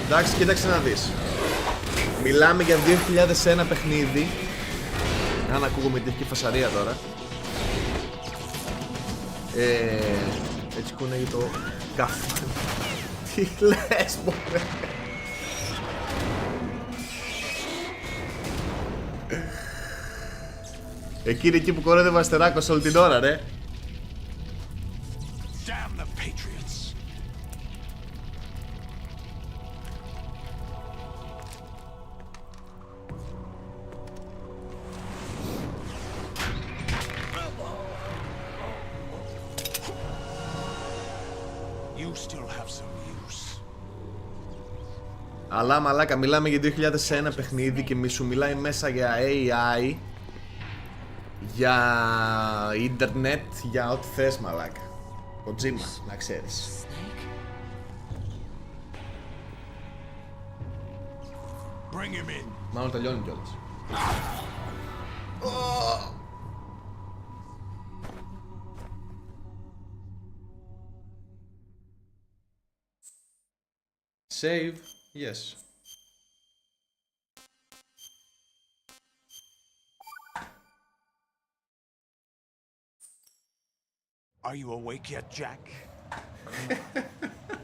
Εντάξει, κοίταξε να δεις. Μιλάμε για 2001 παιχνίδι. Αν ακούγουμε τη δική φασαρία τώρα. Έτσι κουνέγει το καφέ. Τι λες μωρέ. Εκείνη εκεί που κορέδευε αστεράκος όλη την ώρα ρε. Damn the Patriots! You still have some use. Αλλά μαλάκα, μιλάμε για 2001 παιχνίδι και μη σου μιλάει μέσα για AI, για ίντερνετ, για ό,τι θες μαλάκα. Κοτζίμα, να ξέρεις. Bring him in. Μάλλον τελειώνει κιόλας. Save, yes. Are you awake yet, Jack?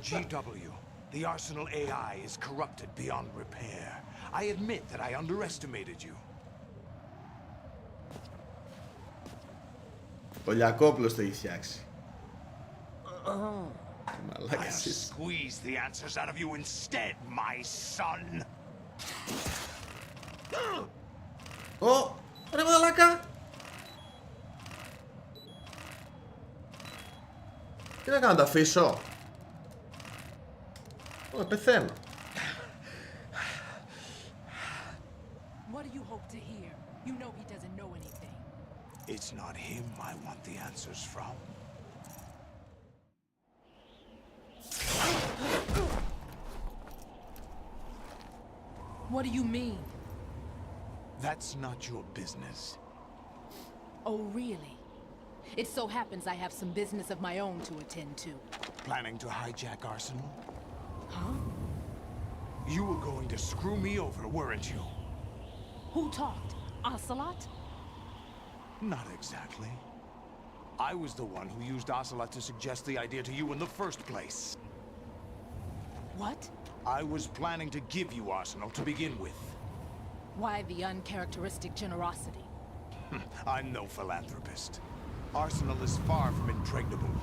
GW, the Arsenal AI is corrupted beyond repair. I admit that I underestimated you. Ο Λιακόπουλος το έχει φτιάξει. I'll squeeze the answers out of you instead, my son. Ω, ρε μαλάκα. Τι να κάνω, τα αφήσω. Ω, πεθαίνω. What do you hope to hear? You know he doesn't know anything. It's not him I want the answers from. What do you mean? That's not your business. Oh, really? It so happens I have some business of my own to attend to. Planning to hijack Arsenal? Huh? You were going to screw me over, weren't you? Who talked? Ocelot? Not exactly. I was the one who used Ocelot to suggest the idea to you in the first place. What? I was planning to give you Arsenal to begin with. Why the uncharacteristic generosity? I'm no philanthropist. Arsenal is far from impregnable.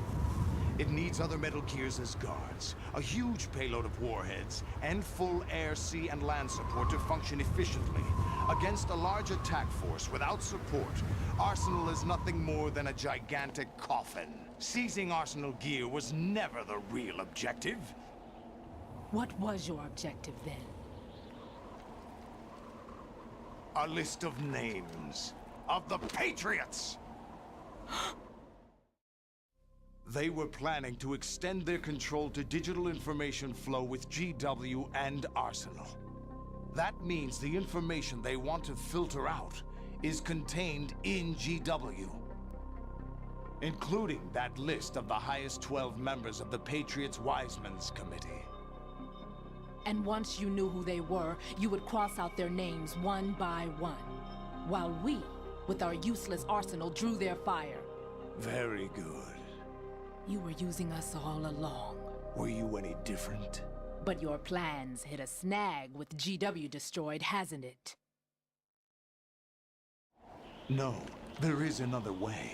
It needs other Metal Gears as guards, a huge payload of warheads, and full air, sea, and land support to function efficiently. Against a large attack force without support, Arsenal is nothing more than a gigantic coffin. Seizing Arsenal gear was never the real objective. What was your objective then? A list of names of the Patriots! They were planning to extend their control to digital information flow with GW and Arsenal. That means the information they want to filter out is contained in GW, including that list of the highest 12 members of the Patriots Wiseman's Committee. And once you knew who they were, you would cross out their names one by one, while we, with our useless arsenal, drew their fire. Very good. You were using us all along. Were you any different? But your plans hit a snag with GW destroyed, hasn't it? No, there is another way.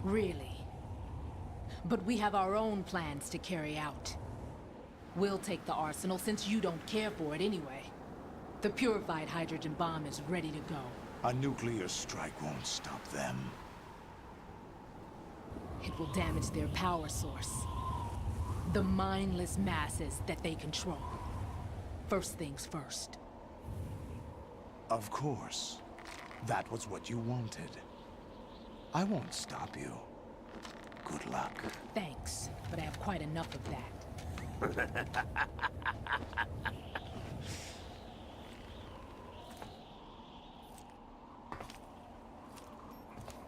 Really? But we have our own plans to carry out. We'll take the arsenal since you don't care for it anyway. The purified hydrogen bomb is ready to go. A nuclear strike won't stop them. It will damage their power source. The mindless masses that they control. First things first. Of course. That was what you wanted. I won't stop you. Good luck. Thanks, but I have quite enough of that.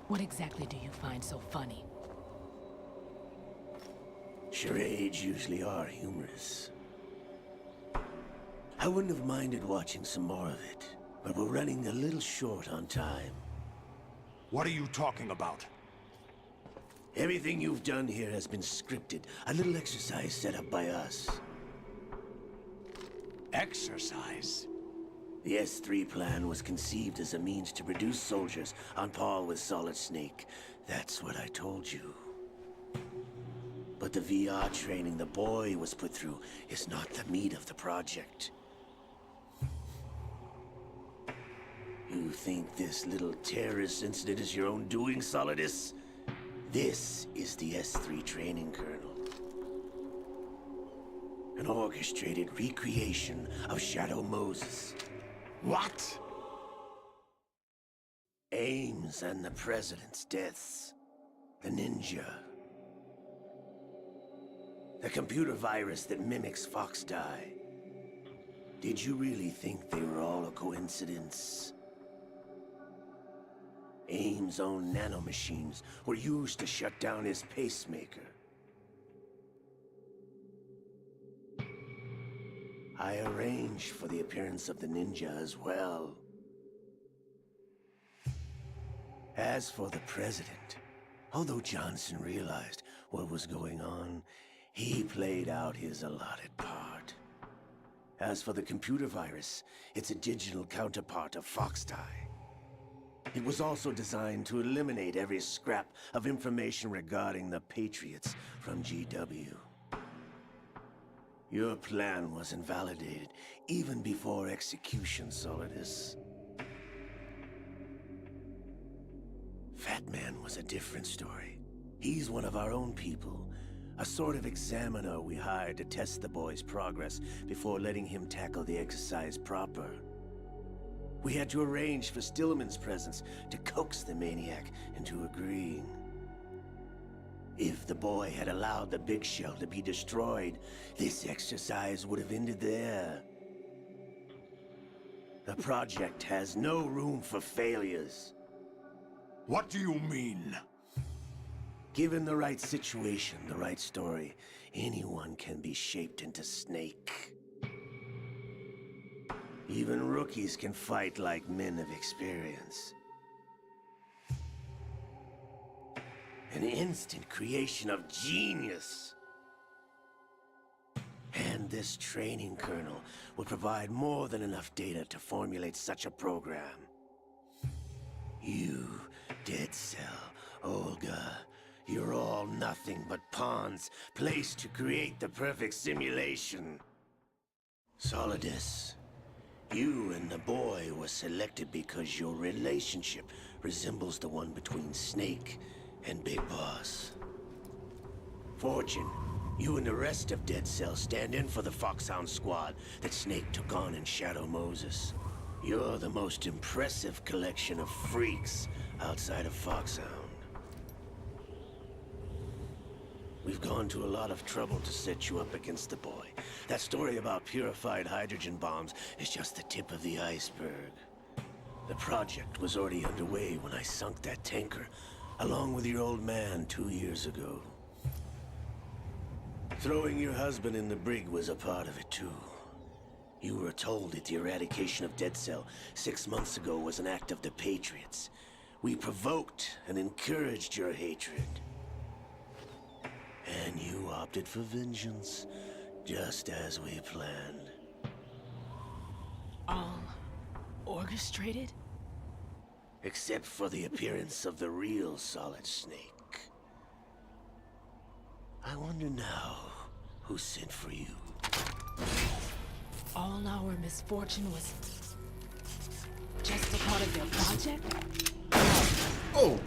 What exactly do you find so funny? Charades usually are humorous. I wouldn't have minded watching some more of it, but we're running a little short on time. What are you talking about? Everything you've done here has been scripted. A little exercise set up by us. Exercise? The S3 plan was conceived as a means to produce soldiers on par with Solid Snake. That's what I told you. But the VR training the boy was put through is not the meat of the project. You think this little terrorist incident is your own doing, Solidus? This is the S3 training kernel. An orchestrated recreation of Shadow Moses. What? Ames and the President's deaths. The ninja. The computer virus that mimics Foxdie. Did you really think they were all a coincidence? Ames' own nanomachines were used to shut down his pacemaker. I arranged for the appearance of the ninja as well. As for the President, although Johnson realized what was going on, he played out his allotted part. As for the computer virus, it's a digital counterpart of Foxdie. It was also designed to eliminate every scrap of information regarding the Patriots from GW. Your plan was invalidated even before execution, Solidus. Fat Man was a different story. He's one of our own people, a sort of examiner we hired to test the boy's progress before letting him tackle the exercise proper. We had to arrange for Stillman's presence to coax the maniac into agreeing. If the boy had allowed the big shell to be destroyed, this exercise would have ended there. The project has no room for failures. What do you mean? Given the right situation, the right story, anyone can be shaped into Snake. Even rookies can fight like men of experience. An instant creation of genius. And this training kernel will provide more than enough data to formulate such a program. You, Dead Cell, Olga, you're all nothing but pawns placed to create the perfect simulation. Solidus, you and the boy were selected because your relationship resembles the one between Snake and Big Boss. Fortune, you and the rest of Dead Cell stand in for the Foxhound squad that Snake took on in Shadow Moses. You're the most impressive collection of freaks outside of Foxhound. We've gone to a lot of trouble to set you up against the boy. That story about purified hydrogen bombs is just the tip of the iceberg. The project was already underway when I sunk that tanker, along with your old man 2 years ago. Throwing your husband in the brig was a part of it too. You were told that the eradication of Dead Cell 6 months ago was an act of the Patriots. We provoked and encouraged your hatred. And you opted for vengeance, just as we planned. All orchestrated? Except for the appearance of the real Solid Snake. I wonder now who sent for you. All our misfortune was just a part of their project? Oh!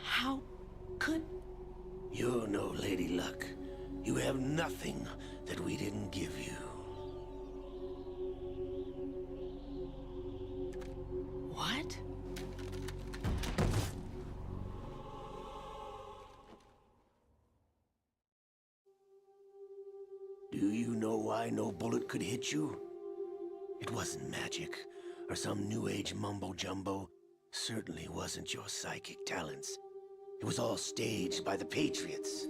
How could... You're no Lady Luck. You have nothing that we didn't give you. What? Do you know why no bullet could hit you? It wasn't magic, or some new age mumbo-jumbo. Certainly wasn't your psychic talents. It was all staged by the Patriots.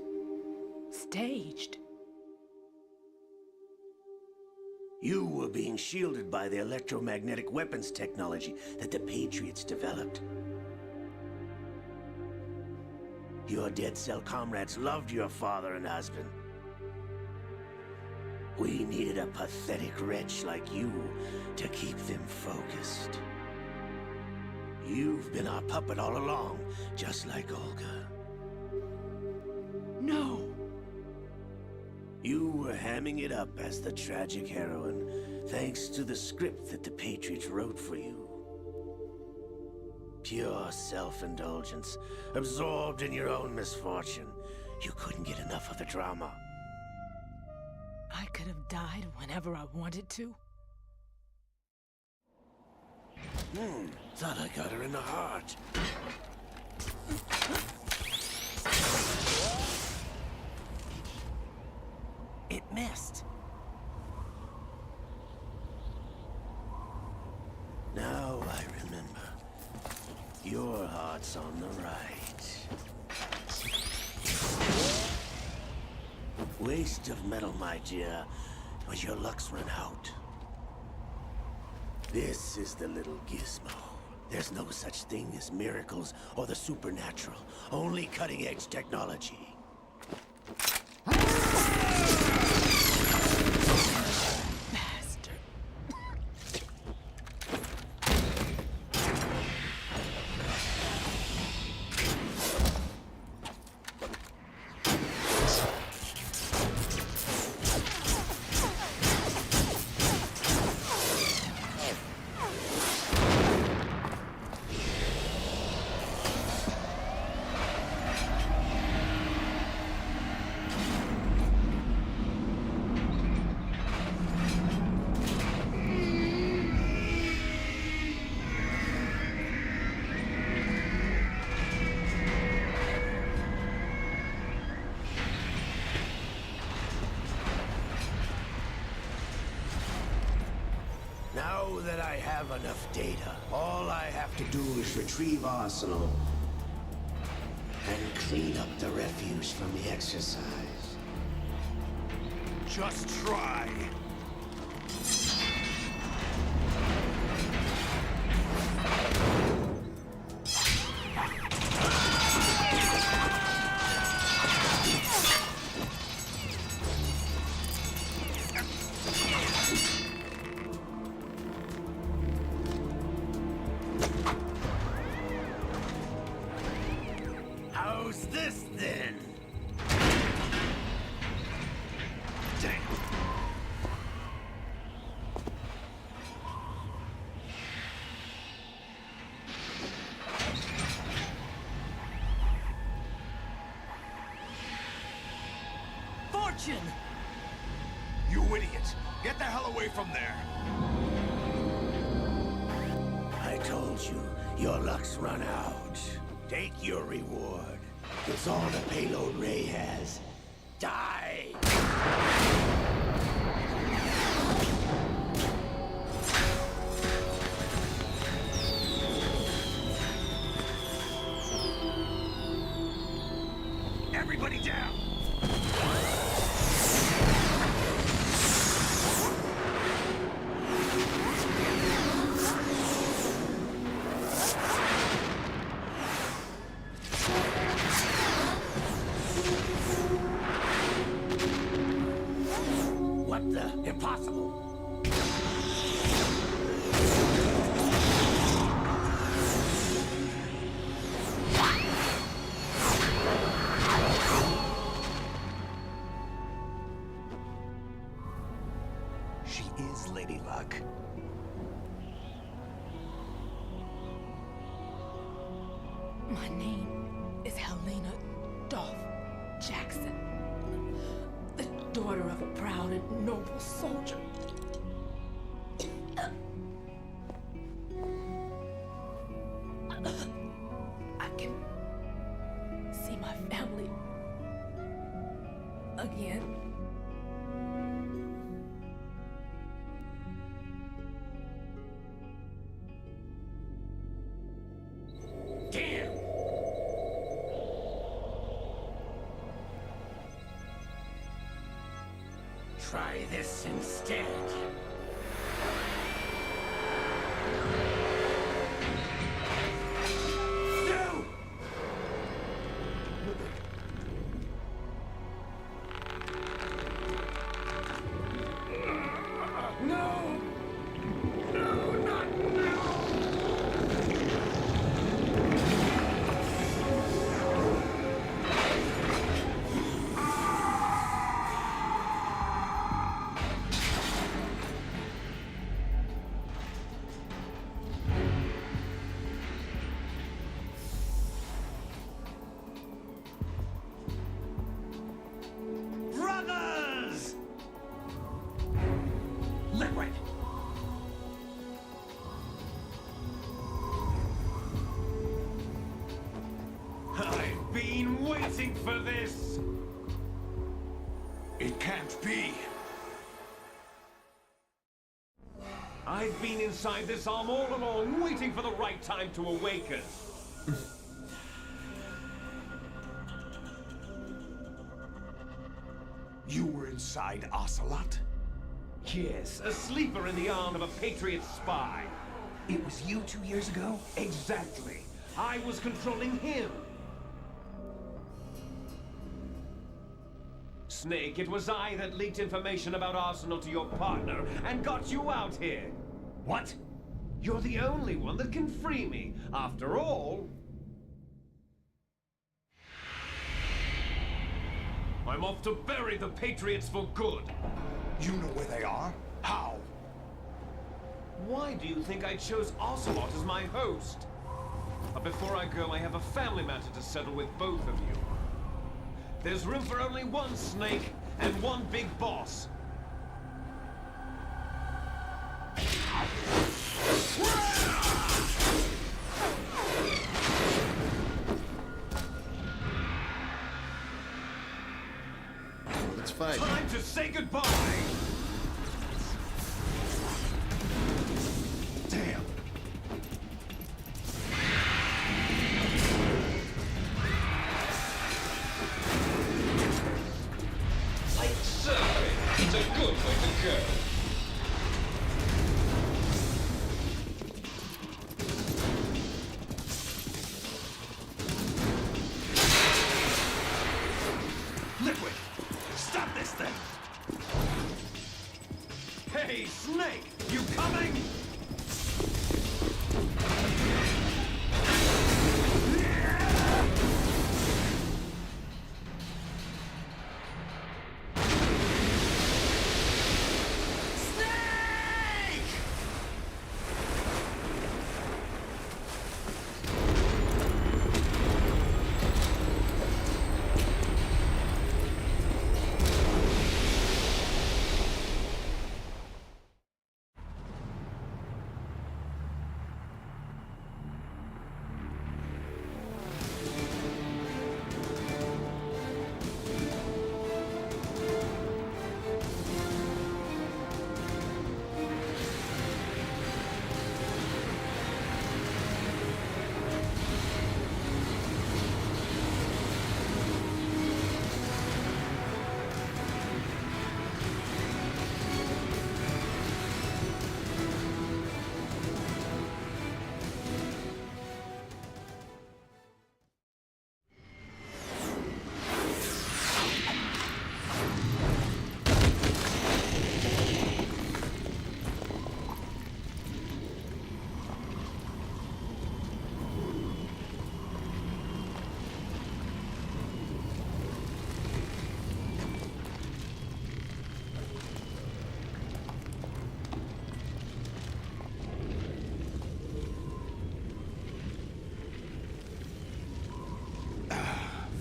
Staged? You were being shielded by the electromagnetic weapons technology that the Patriots developed. Your dead cell comrades loved your father and husband. We needed a pathetic wretch like you to keep them focused. You've been our puppet all along, just like Olga. No! You were hamming it up as the tragic heroine, thanks to the script that the Patriots wrote for you. Pure self-indulgence, absorbed in your own misfortune. You couldn't get enough of the drama. I could have died whenever I wanted to. Thought I got her in the heart. It missed. Now I remember. Your heart's on the right. Waste of metal, my dear, but your luck's run out. This is the little gizmo. There's no such thing as miracles or the supernatural, only cutting-edge technology. Now that I have enough data, all I have to do is retrieve Arsenal and clean up the refuse from the exercise. Just try. How's this then? Damn. Fortune! You idiot! Get the hell away from there! I told you, your luck's run out. Take your reward. It's all the payload Ray has. Die! Everybody down! possible. She is Lady Luck. My name is Helena Dolph Jackson, the daughter of a proud and noble soldier. I can see my family again. Damn! Try this instead. No! No! No, not now! Brothers! Liquid! I've been waiting for this! It can't be. I've been inside this arm all along, waiting for the right time to awaken. You were inside Ocelot? Yes, a sleeper in the arm of a Patriot spy. It was you 2 years ago? Exactly. I was controlling him. Snake, it was I that leaked information about Arsenal to your partner and got you out here. What? You're the only one that can free me. After all, I'm off to bury the Patriots for good. You know where they are? How? Why do you think I chose Ocelot as my host? But before I go, I have a family matter to settle with both of you. There's room for only one Snake and one big boss. Let's fight. Time to say goodbye! Damn. Like surfing, it's a good way to go. Liquid! Stop this thing! Hey, Snake, you coming?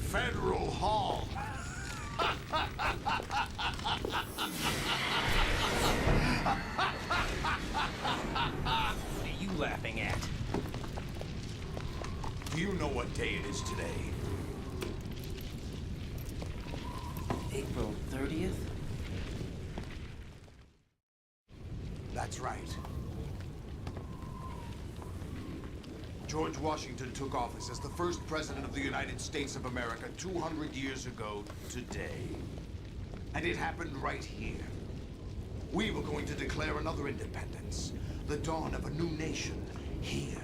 Federal Hall. What are you laughing at? Do you know what day it is today? April 30th? That's right. George Washington took office as the first president of the United States of America 200 years ago today. And it happened right here. We were going to declare another independence, the dawn of a new nation here.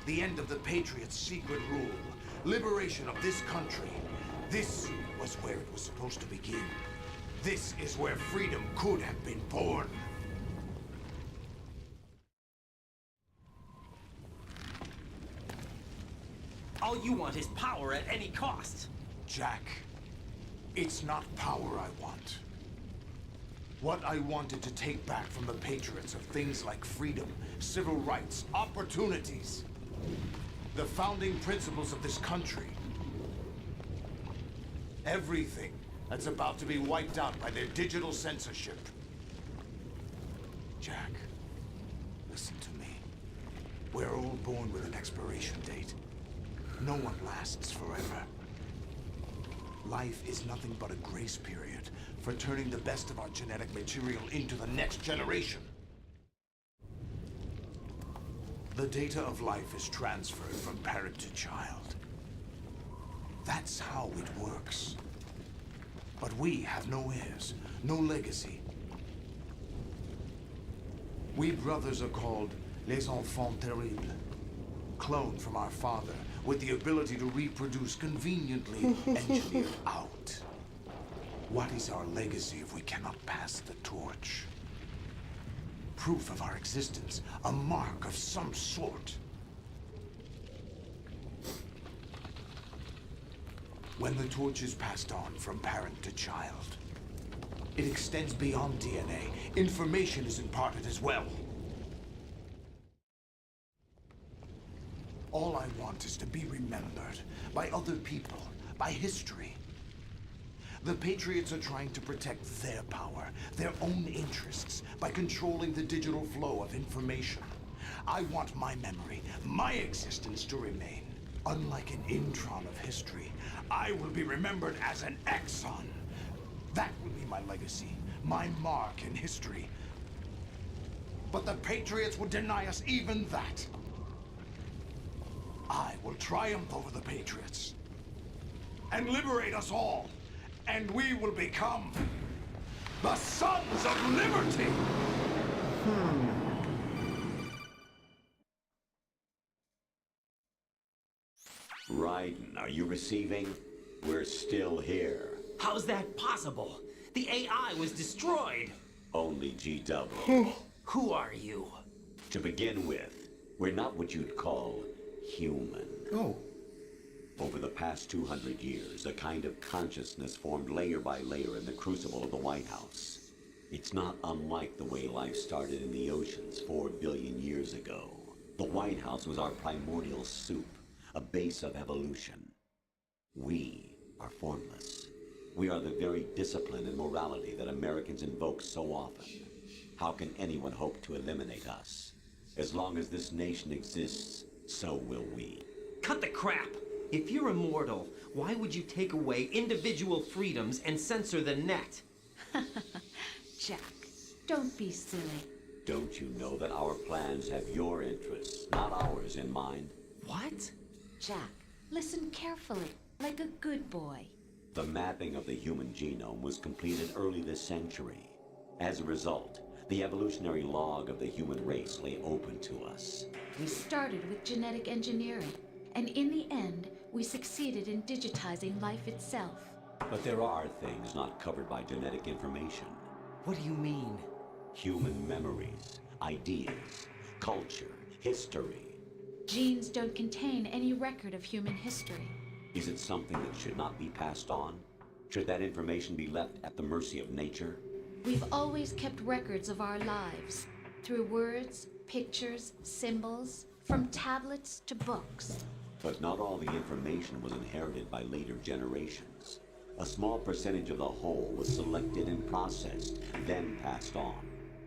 The end of the Patriots' secret rule, liberation of this country. This was where it was supposed to begin. This is where freedom could have been born. All you want is power at any cost. Jack, it's not power I want. What I wanted to take back from the Patriots are things like freedom, civil rights, opportunities. The founding principles of this country. Everything that's about to be wiped out by their digital censorship. Jack, listen to me. We're all born with an expiration date. No one lasts forever. Life is nothing but a grace period for turning the best of our genetic material into the next generation. The data of life is transferred from parent to child. That's how it works. But we have no heirs, no legacy. We brothers are called les enfants terribles, cloned from our father, with the ability to reproduce conveniently engineered out. What is our legacy if we cannot pass the torch? Proof of our existence, a mark of some sort. When the torch is passed on from parent to child, it extends beyond DNA. Information is imparted as well. All I want is to be remembered by other people, by history. The Patriots are trying to protect their power, their own interests, by controlling the digital flow of information. I want my memory, my existence to remain. Unlike an intron of history, I will be remembered as an exon. That will be my legacy, my mark in history. But the Patriots would deny us even that. I will triumph over the Patriots and liberate us all, and we will become the Sons of Liberty! Raiden, are you receiving? We're still here. How's that possible? The AI was destroyed. Only GW. Who are you? To begin with, we're not what you'd call human. Oh. Over the past 200 years, a kind of consciousness formed layer by layer in the crucible of the White House. It's not unlike the way life started in the oceans 4 billion years ago. The White House was our primordial soup, a base of evolution. We are formless. We are the very discipline and morality that Americans invoke so often. How can anyone hope to eliminate us? As long as this nation exists, so will we. Cut the crap! If you're immortal, why would you take away individual freedoms and censor the net? Jack, don't be silly. Don't you know that our plans have your interests, not ours, in mind? What? Jack, listen carefully, like a good boy. The mapping of the human genome was completed early this century. As a result, the evolutionary log of the human race lay open to us. We started with genetic engineering, and in the end, we succeeded in digitizing life itself. But there are things not covered by genetic information. What do you mean? Human memories, ideas, culture, history. Genes don't contain any record of human history. Is it something that should not be passed on? Should that information be left at the mercy of nature? We've always kept records of our lives, through words, pictures, symbols, from tablets to books. But not all the information was inherited by later generations. A small percentage of the whole was selected and processed, then passed on.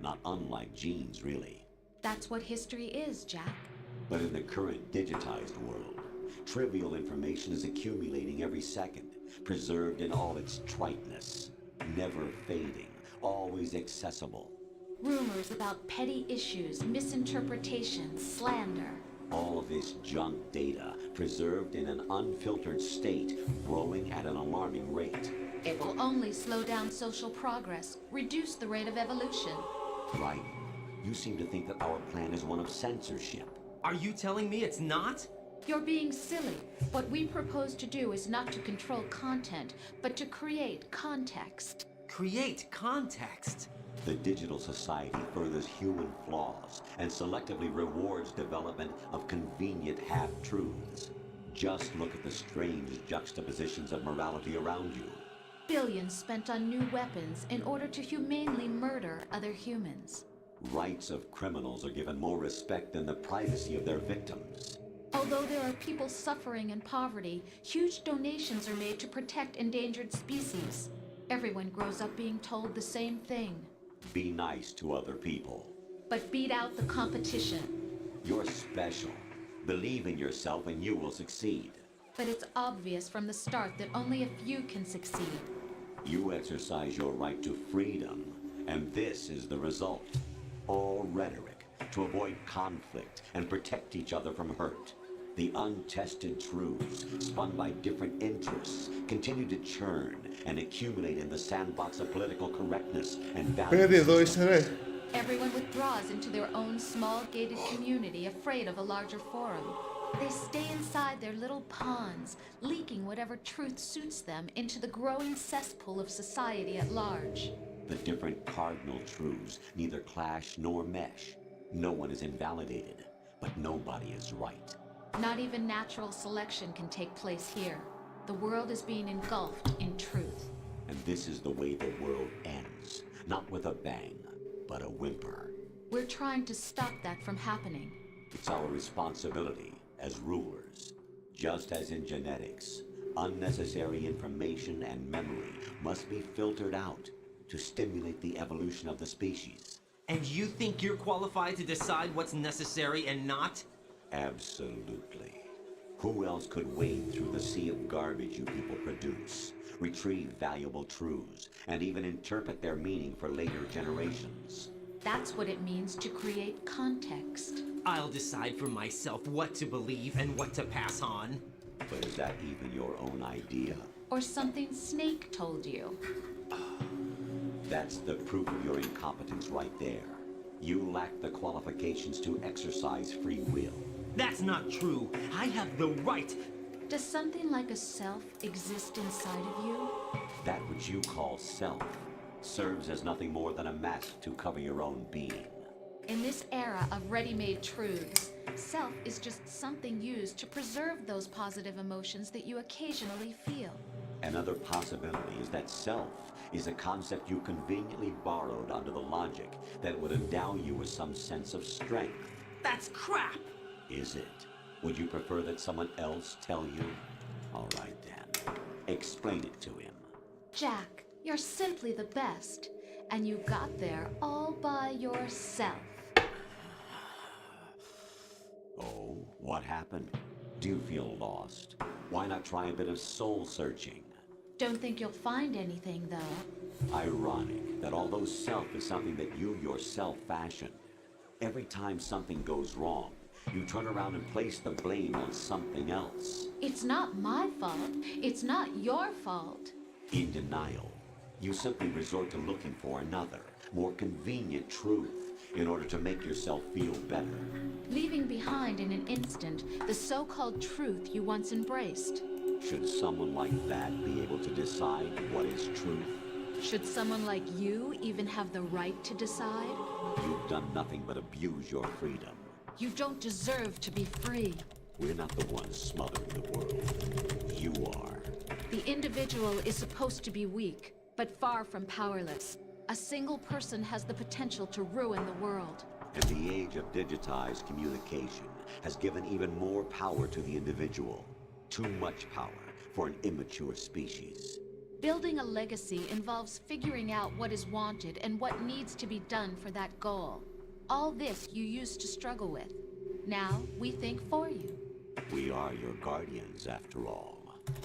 Not unlike genes, really. That's what history is, Jack. But in the current digitized world, trivial information is accumulating every second, preserved in all its triteness, never fading, always accessible. Rumors about petty issues, misinterpretations, slander. All of this junk data, preserved in an unfiltered state, growing at an alarming rate. It will only slow down social progress, reduce the rate of evolution. Right. You seem to think that our plan is one of censorship. Are you telling me it's not? You're being silly. What we propose to do is not to control content, but to create context. Create context? The digital society furthers human flaws and selectively rewards development of convenient half-truths. Just look at the strange juxtapositions of morality around you. Billions spent on new weapons in order to humanely murder other humans. Rights of criminals are given more respect than the privacy of their victims. Although there are people suffering in poverty, huge donations are made to protect endangered species. Everyone grows up being told the same thing. Be nice to other people. But beat out the competition. You're special. Believe in yourself and you will succeed. But it's obvious from the start that only a few can succeed. You exercise your right to freedom, and this is the result. All rhetoric to avoid conflict and protect each other from hurt. The untested truths, spun by different interests, continue to churn and accumulate in the sandbox of political correctness and values. Everyone withdraws into their own small gated community, afraid of a larger forum. They stay inside their little ponds, leaking whatever truth suits them into the growing cesspool of society at large. The different cardinal truths neither clash nor mesh. No one is invalidated, but nobody is right. Not even natural selection can take place here. The world is being engulfed in truth. And this is the way the world ends. Not with a bang, but a whimper. We're trying to stop that from happening. It's our responsibility as rulers. Just as in genetics, unnecessary information and memory must be filtered out to stimulate the evolution of the species. And you think you're qualified to decide what's necessary and not? Absolutely. Who else could wade through the sea of garbage you people produce, retrieve valuable truths, and even interpret their meaning for later generations? That's what it means to create context. I'll decide for myself what to believe and what to pass on. But is that even your own idea? Or something Snake told you? That's the proof of your incompetence right there. You lack the qualifications to exercise free will. That's not true. I have the right. Does something like a self exist inside of you? That which you call self serves as nothing more than a mask to cover your own being. In this era of ready-made truths, self is just something used to preserve those positive emotions that you occasionally feel. Another possibility is that self is a concept you conveniently borrowed under the logic that would endow you with some sense of strength. That's crap! Is it? Would you prefer that someone else tell you? All right then. Explain it to him. Jack, you're simply the best. And you got there all by yourself. Oh, what happened? Do you feel lost? Why not try a bit of soul searching? Don't think you'll find anything, though. Ironic that although self is something that you yourself fashioned, every time something goes wrong, you turn around and place the blame on something else. It's not my fault. It's not your fault. In denial, you simply resort to looking for another, more convenient truth in order to make yourself feel better. Leaving behind in an instant the so-called truth you once embraced. Should someone like that be able to decide what is truth? Should someone like you even have the right to decide? You've done nothing but abuse your freedom. You don't deserve to be free. We're not the ones smothering the world. You are. The individual is supposed to be weak, but far from powerless. A single person has the potential to ruin the world. In the age of digitized communication, has given even more power to the individual. Too much power for an immature species. Building a legacy involves figuring out what is wanted and what needs to be done for that goal. All this you used to struggle with. Now, we think for you. We are your guardians, after all.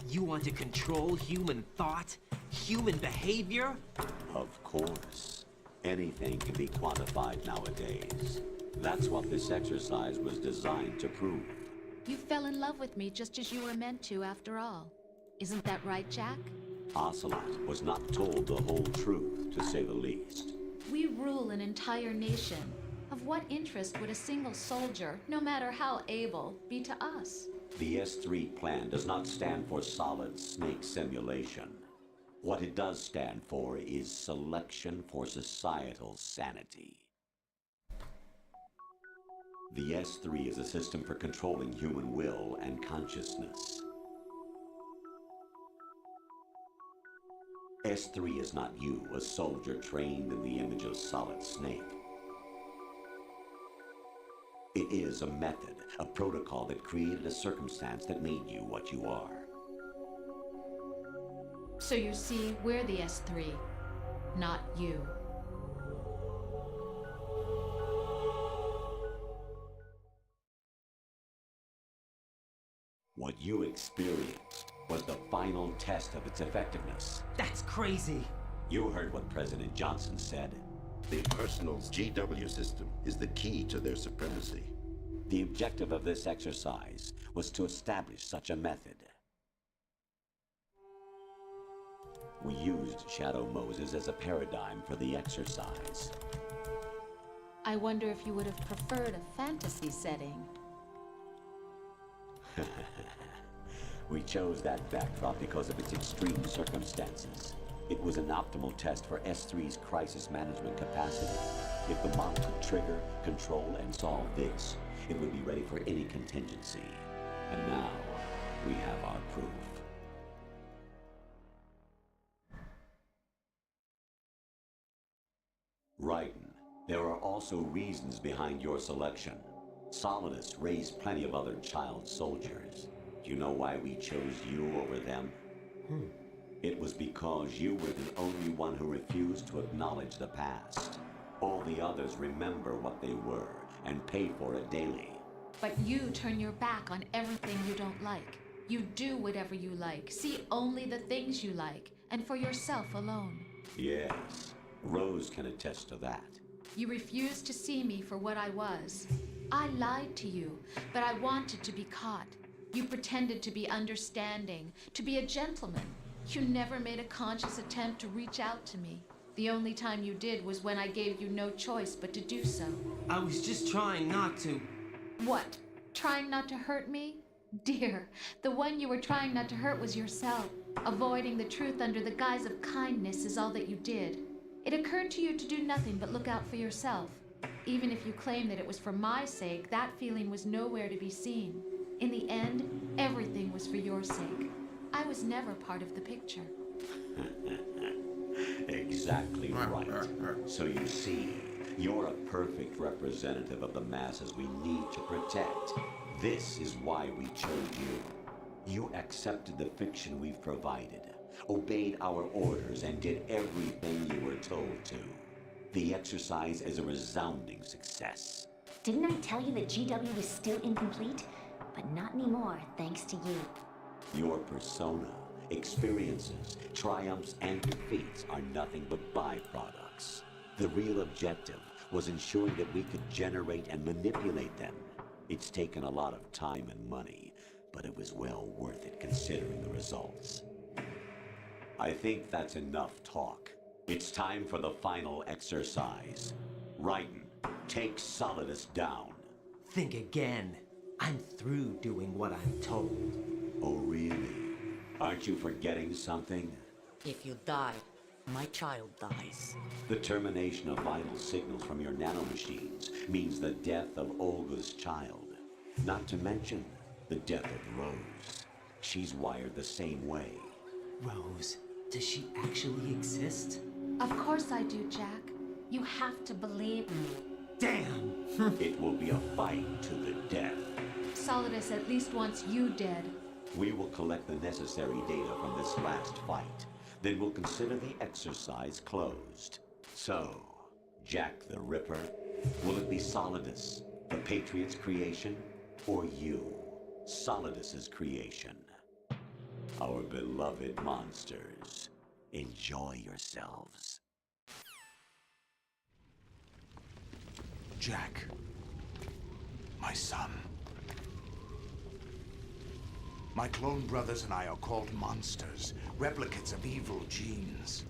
You want to control human thought? Human behavior? Of course. Anything can be quantified nowadays. That's what this exercise was designed to prove. You fell in love with me just as you were meant to, after all. Isn't that right, Jack? Ocelot was not told the whole truth, to say the least. We rule an entire nation. Of what interest would a single soldier, no matter how able, be to us? The S3 plan does not stand for solid snake simulation. What it does stand for is selection for societal sanity. The S3 is a system for controlling human will and consciousness. S3 is not you, a soldier trained in the image of Solid Snake. It is a method, a protocol that created a circumstance that made you what you are. So you see, we're the S3, not you. What you experienced was the final test of its effectiveness. That's crazy. You heard what President Johnson said. The Arsenal's GW system is the key to their supremacy. The objective of this exercise was to establish such a method. We used Shadow Moses as a paradigm for the exercise. I wonder if you would have preferred a fantasy setting. We chose that backdrop because of its extreme circumstances. It was an optimal test for S3's crisis management capacity. If the model could trigger, control, and solve this, it would be ready for any contingency. And now, we have our proof. Raiden, there are also reasons behind your selection. Solidus raised plenty of other child soldiers. Do you know why we chose you over them? It was because you were the only one who refused to acknowledge the past. All the others remember what they were and pay for it daily. But you turn your back on everything you don't like. You do whatever you like, see only the things you like, and for yourself alone. Yes, Rose can attest to that. You refused to see me for what I was. I lied to you, but I wanted to be caught. You pretended to be understanding, to be a gentleman. You never made a conscious attempt to reach out to me. The only time you did was when I gave you no choice but to do so. I was just trying not to. What? Trying not to hurt me? Dear, the one you were trying not to hurt was yourself. Avoiding the truth under the guise of kindness is all that you did. It occurred to you to do nothing but look out for yourself. Even if you claim that it was for my sake, that feeling was nowhere to be seen. In the end, everything was for your sake. I was never part of the picture. Exactly right. So you see, you're a perfect representative of the masses we need to protect. This is why we chose you. You accepted the fiction we've provided, obeyed our orders, and did everything you were told to. The exercise is a resounding success. Didn't I tell you that GW was still incomplete? But not anymore, thanks to you. Your persona, experiences, triumphs, and defeats are nothing but byproducts. The real objective was ensuring that we could generate and manipulate them. It's taken a lot of time and money, but it was well worth it considering the results. I think that's enough talk. It's time for the final exercise. Raiden, take Solidus down. Think again. I'm through doing what I'm told. Oh, really? Aren't you forgetting something? If you die, my child dies. The termination of vital signals from your nanomachines means the death of Olga's child. Not to mention the death of Rose. She's wired the same way. Rose, does she actually exist? Of course I do, Jack. You have to believe me. Damn! It will be a fight to the death. Solidus at least wants you dead. We will collect the necessary data from this last fight. Then we'll consider the exercise closed. So, Jack the Ripper, will it be Solidus, the Patriot's creation, or you, Solidus's creation? Our beloved monsters, enjoy yourselves. Jack, my son. My clone brothers and I are called monsters, replicates of evil genes.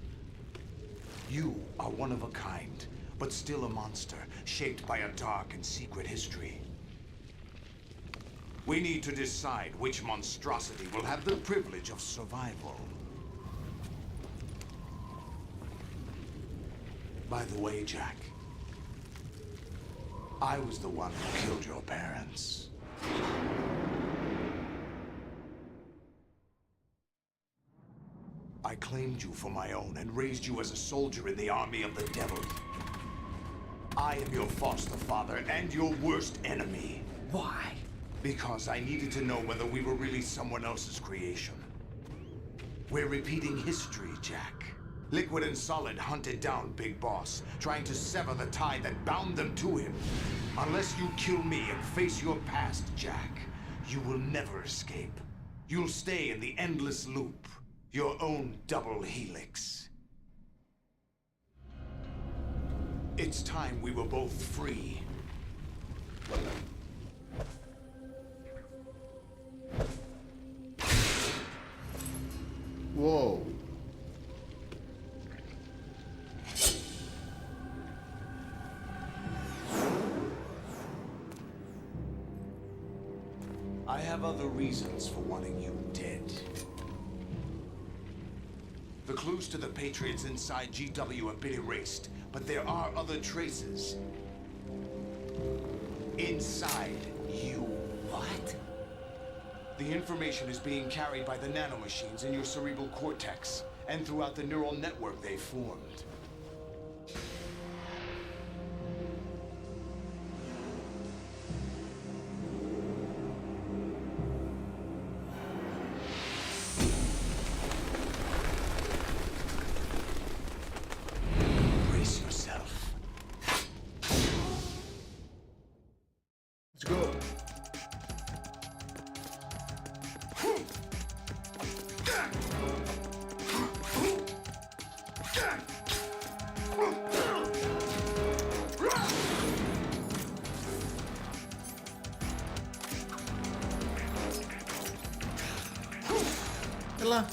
You are one of a kind, but still a monster, shaped by a dark and secret history. We need to decide which monstrosity will have the privilege of survival. By the way, Jack, I was the one who killed your parents. I claimed you for my own and raised you as a soldier in the army of the devil. I am your foster father and your worst enemy. Why? Because I needed to know whether we were really someone else's creation. We're repeating history, Jack. Liquid and Solid hunted down Big Boss, trying to sever the tie that bound them to him. Unless you kill me and face your past, Jack, you will never escape. You'll stay in the endless loop, your own double helix. It's time we were both free. Whoa. I have other reasons for wanting you dead. The clues to the Patriots inside GW have been erased, but there are other traces. Inside you. What? The information is being carried by the nanomachines in your cerebral cortex, and throughout the neural network they formed. Brace yourself. Let's go. Έλα.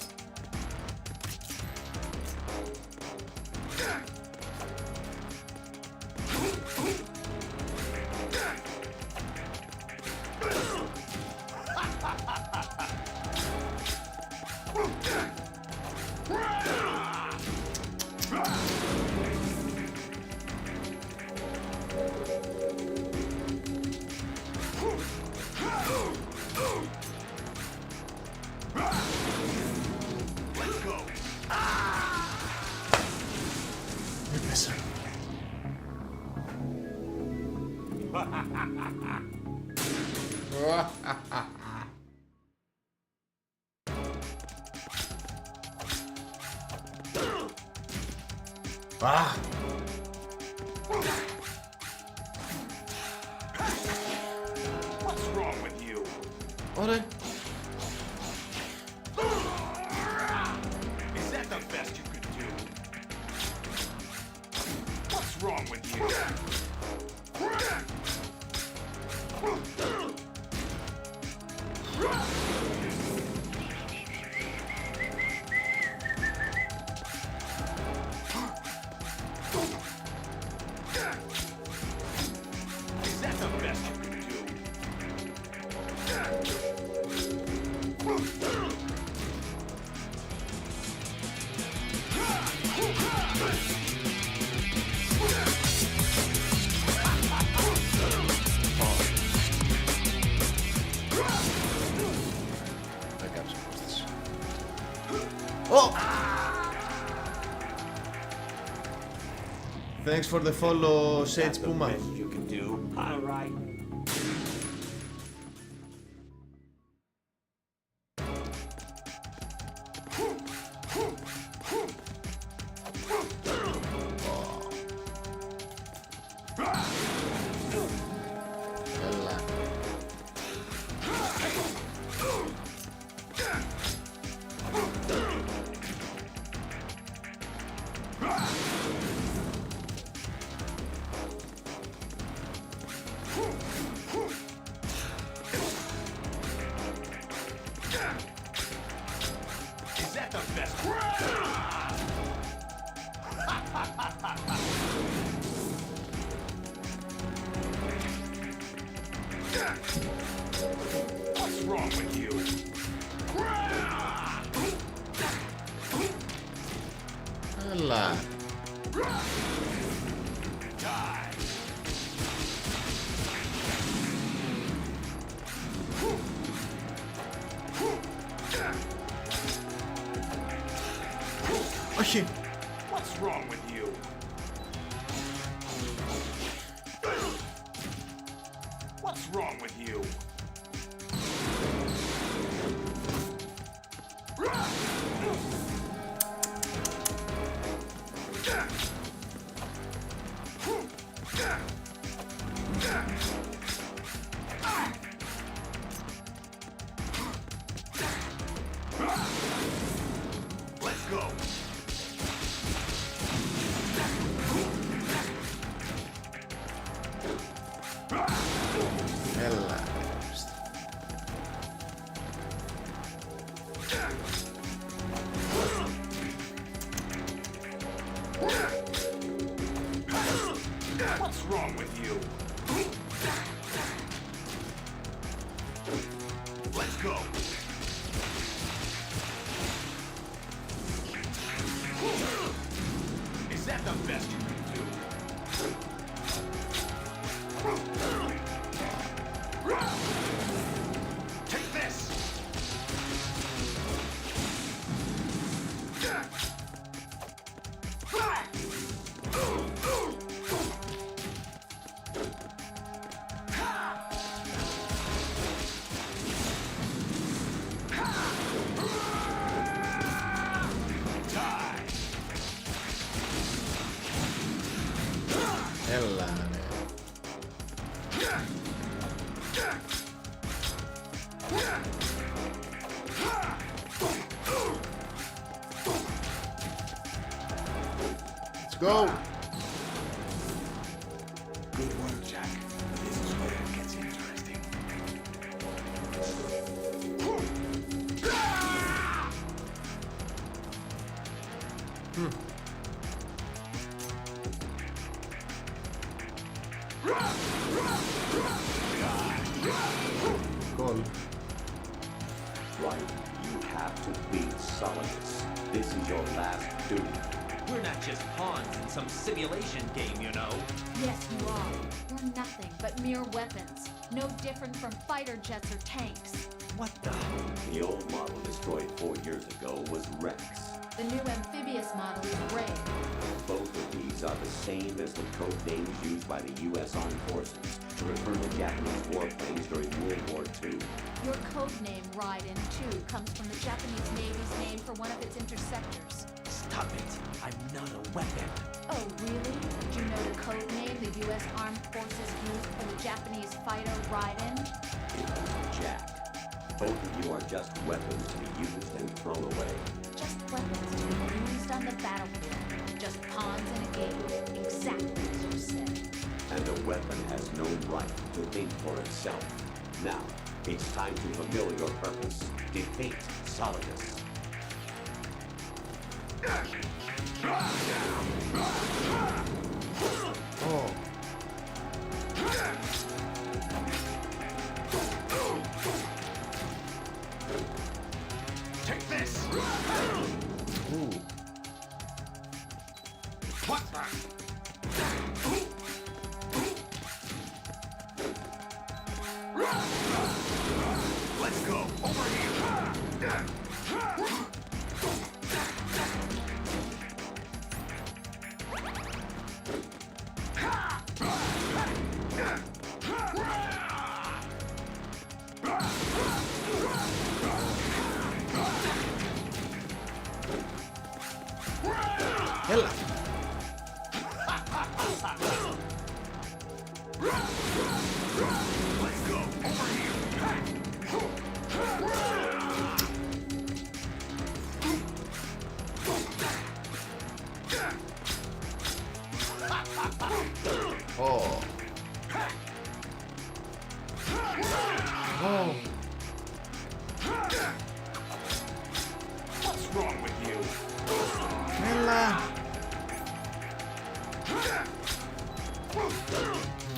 Ah. What's wrong with you? Ωραία. Is that the best you could do? What's wrong with you? Is that the best you could do? Δεν κάψω πρόσθεση. Ω! Thanks for the follow, Sage Puma. You can do. All right. Έλα. Is that the best? What's wrong with you? Έλα. Όχι. What's wrong with you? What's wrong with you? Let's go. Έλα. What's wrong with you? Let's go. Is that the best you can do? Take this. Έλα, ρε. Let's go. Good work, Jack. This is where it gets interesting. Goal. Right. You have to beat Solidus. This is your last duel. We're not just pawns in some simulation game, you know. Yes, you are. You're nothing but mere weapons. No different from fighter jets or tanks. What the? The old model destroyed 4 years ago was Rex. The new amphibious model is Brave. Both of these are the same as the code names used by the U.S. Armed Forces to refer to Japanese warplanes during World War II. Your codename Raiden 2 comes from the Japanese Navy's name for one of its interceptors. Stop it. I'm not a weapon. Oh, really? Do you know the code name the U.S. Armed Forces used for the Japanese fighter Raiden? It was Jack. Both of you are just weapons to be used and thrown away. Just weapons to be used on the battlefield. Just pawns in a game. Exactly as you said. And a weapon has no right to think for itself. Now, it's time to fulfill your purpose. Defeat Solidus. Oh. Take this. Ooh. What the? Let's go. Over here. Έλα. Oh. Oh. What's wrong with you? Έλα.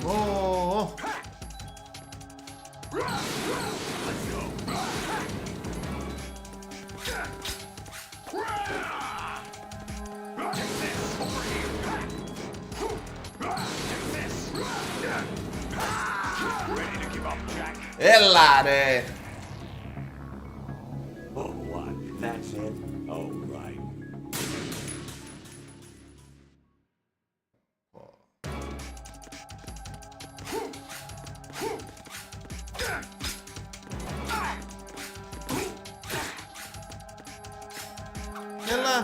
Oh. Έλα ρε. Oh, what? That's it? Oh, right. Έλα.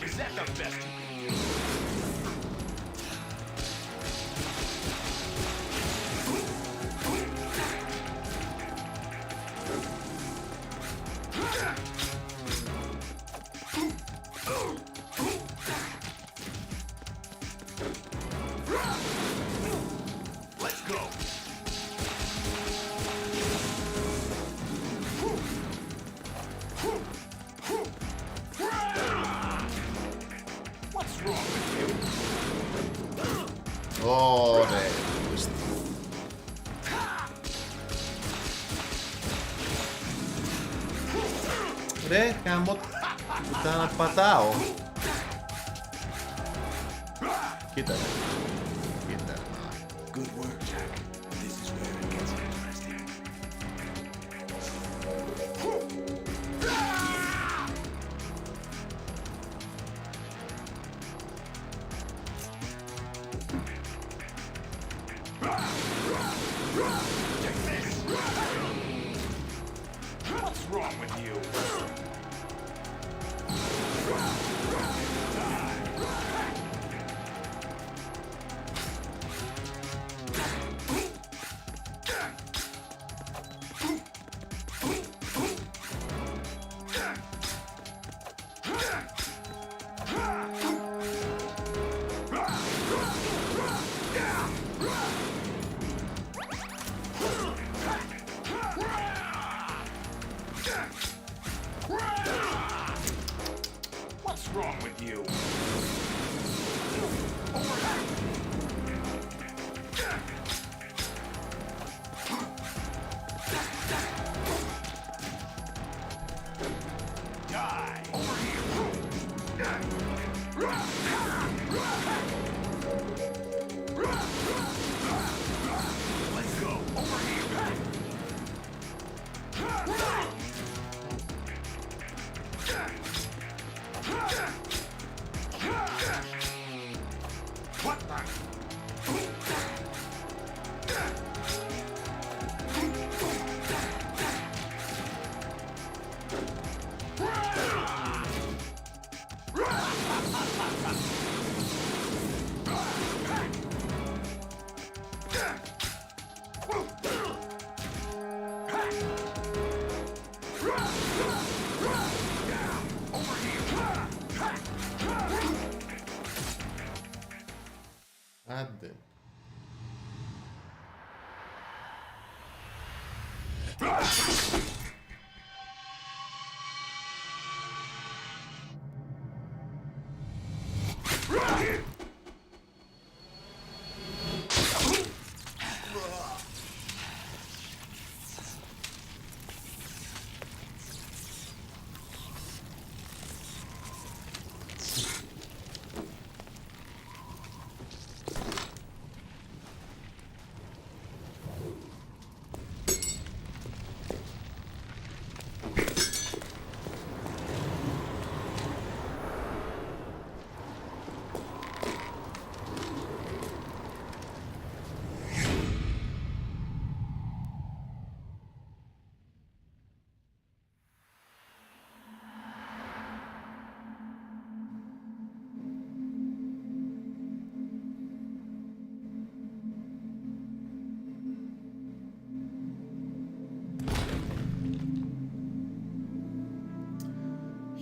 Is that the best you can do? Let's go. What's wrong with you? Ωραία. Ρε, γάμο. Κοίτα να πατάω. Κοίτα. Κοίτα. Good work, Jack. This is where it gets interesting. What's wrong with you? What's wrong with you? Die! Over Let's go! Over here! What the? Άντε.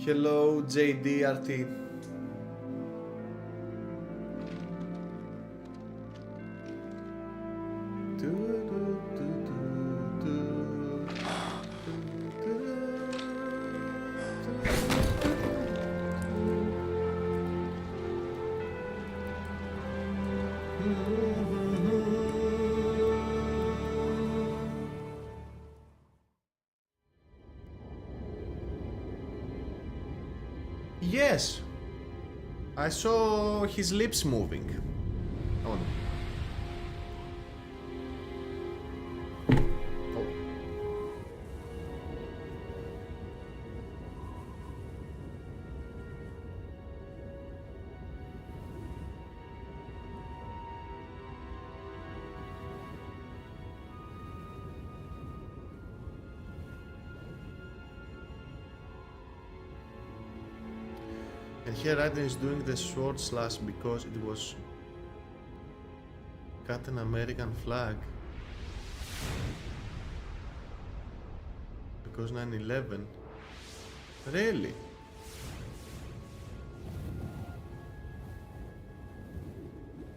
Hello, JDRT. Yes, I saw his lips moving. Oh no. Oh. And here Raiden is doing the sword slash because it was Captain American flag. Because 9/11. Really?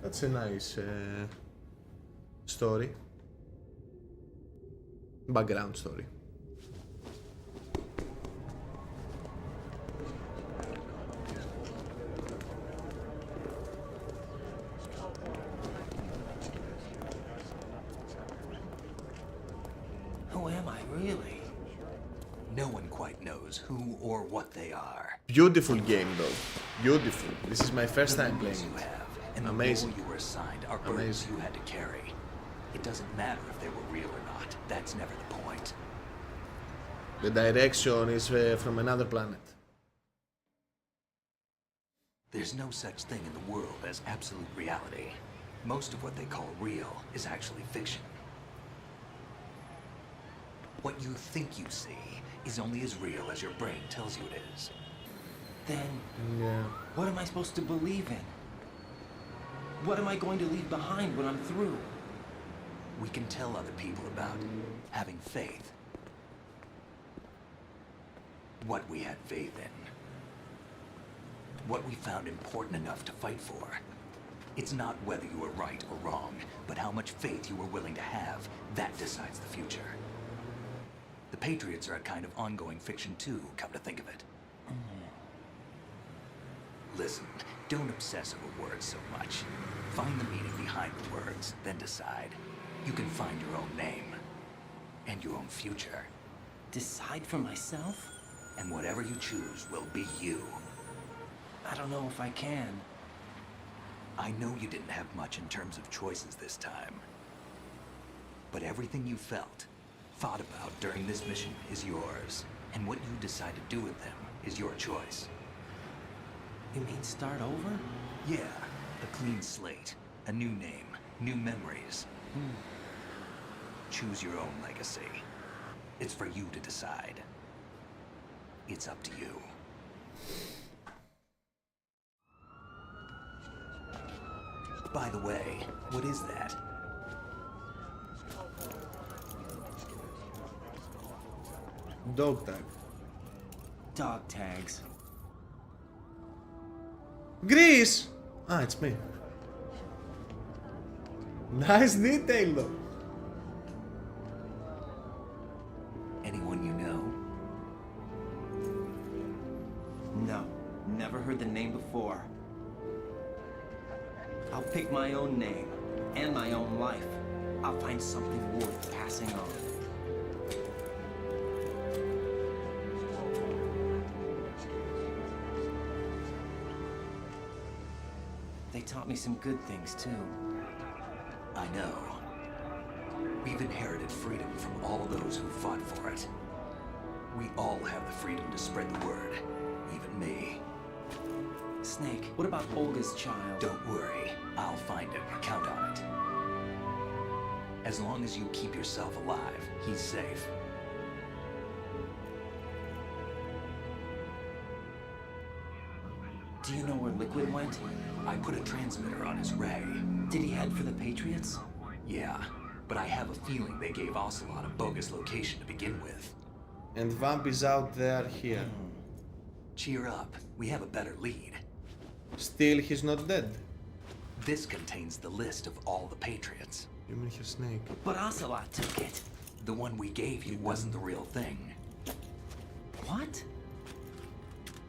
That's a nice story. Background story. Who am I, really? No one quite knows who or what they are. Beautiful game though. Beautiful. This is my first time playing You it. have, and the Amazing. role you were assigned are burdens you had to carry. It doesn't matter if they were real or not. That's never the point. The direction is from another planet. There's no such thing in the world as absolute reality. Most of what they call real is actually fiction. What you think you see is only as real as your brain tells you it is. Then, yeah. What am I supposed to believe in? What am I going to leave behind when I'm through? We can tell other people about having faith. What we had faith in. What we found important enough to fight for. It's not whether you were right or wrong, but how much faith you were willing to have. That decides the future. The Patriots are a kind of ongoing fiction too, come to think of it. Listen, don't obsess over words so much. Find the meaning behind the words, then decide. You can find your own name. And your own future. Decide for myself? And whatever you choose will be you. I don't know if I can. I know you didn't have much in terms of choices this time. But everything you felt, thought about during this mission is yours. And what you decide to do with them is your choice. You mean start over? Yeah, a clean slate, a new name, new memories. Choose your own legacy. It's for you to decide. It's up to you. By the way, what is that? Dog tag. Dog tags. Greece! Ah, it's me. Nice detail though. Anyone you know? No, never heard the name before. I'll pick my own name and my own life. I'll find something worth passing on. They taught me some good things too. I know. We've inherited freedom from all those who fought for it. We all have the freedom to spread the word, even me. Snake, what about Olga's child? Don't worry, I'll find him. Count on it. As long as you keep yourself alive, he's safe. Do you know where Liquid went? I put a transmitter on his ray. Did he head for the Patriots? Yeah, but I have a feeling they gave Ocelot a bogus location to begin with. And Vamp is out there here. Cheer up. We have a better lead. Still, he's not dead. This contains the list of all the Patriots. You mean his snake? But Ocelot took it. The one we gave you wasn't the real thing. What?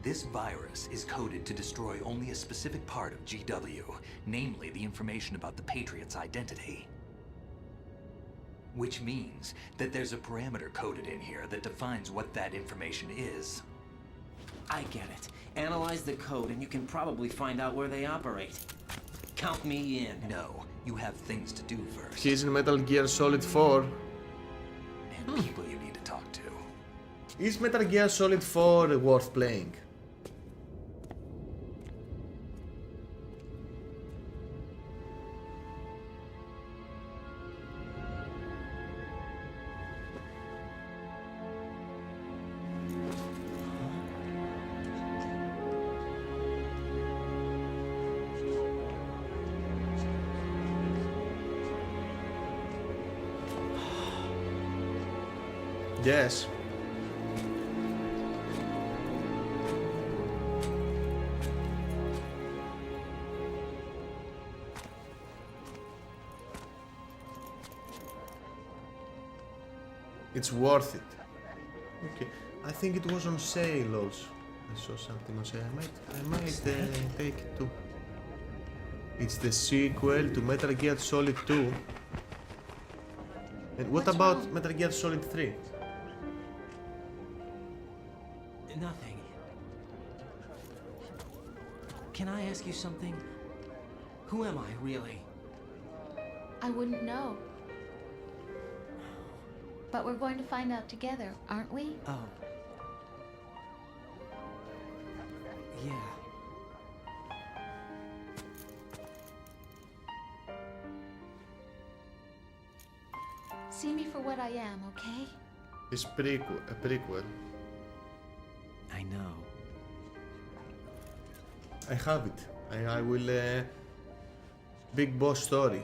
This virus is coded to destroy only a specific part of GW, namely the information about the Patriot's identity. Which means that there's a parameter coded in here that defines what that information is. I get it. Analyze the code and you can probably find out where they operate. Count me in. No, you have things to do first. He's in Metal Gear Solid 4. And people you need to talk to. Is Metal Gear Solid 4 worth playing? Yes. It's worth it. Okay, I think it was on sale also. I saw something on sale. I might take it too. It's the sequel to Metal Gear Solid 2. And what about Metal Gear Solid 3? Nothing. Can I ask you something? Who am I, really? I wouldn't know. But we're going to find out together, aren't we? Oh. Yeah. See me for what I am, okay? It's a prequel. I know. I have it. I will. Big Boss story.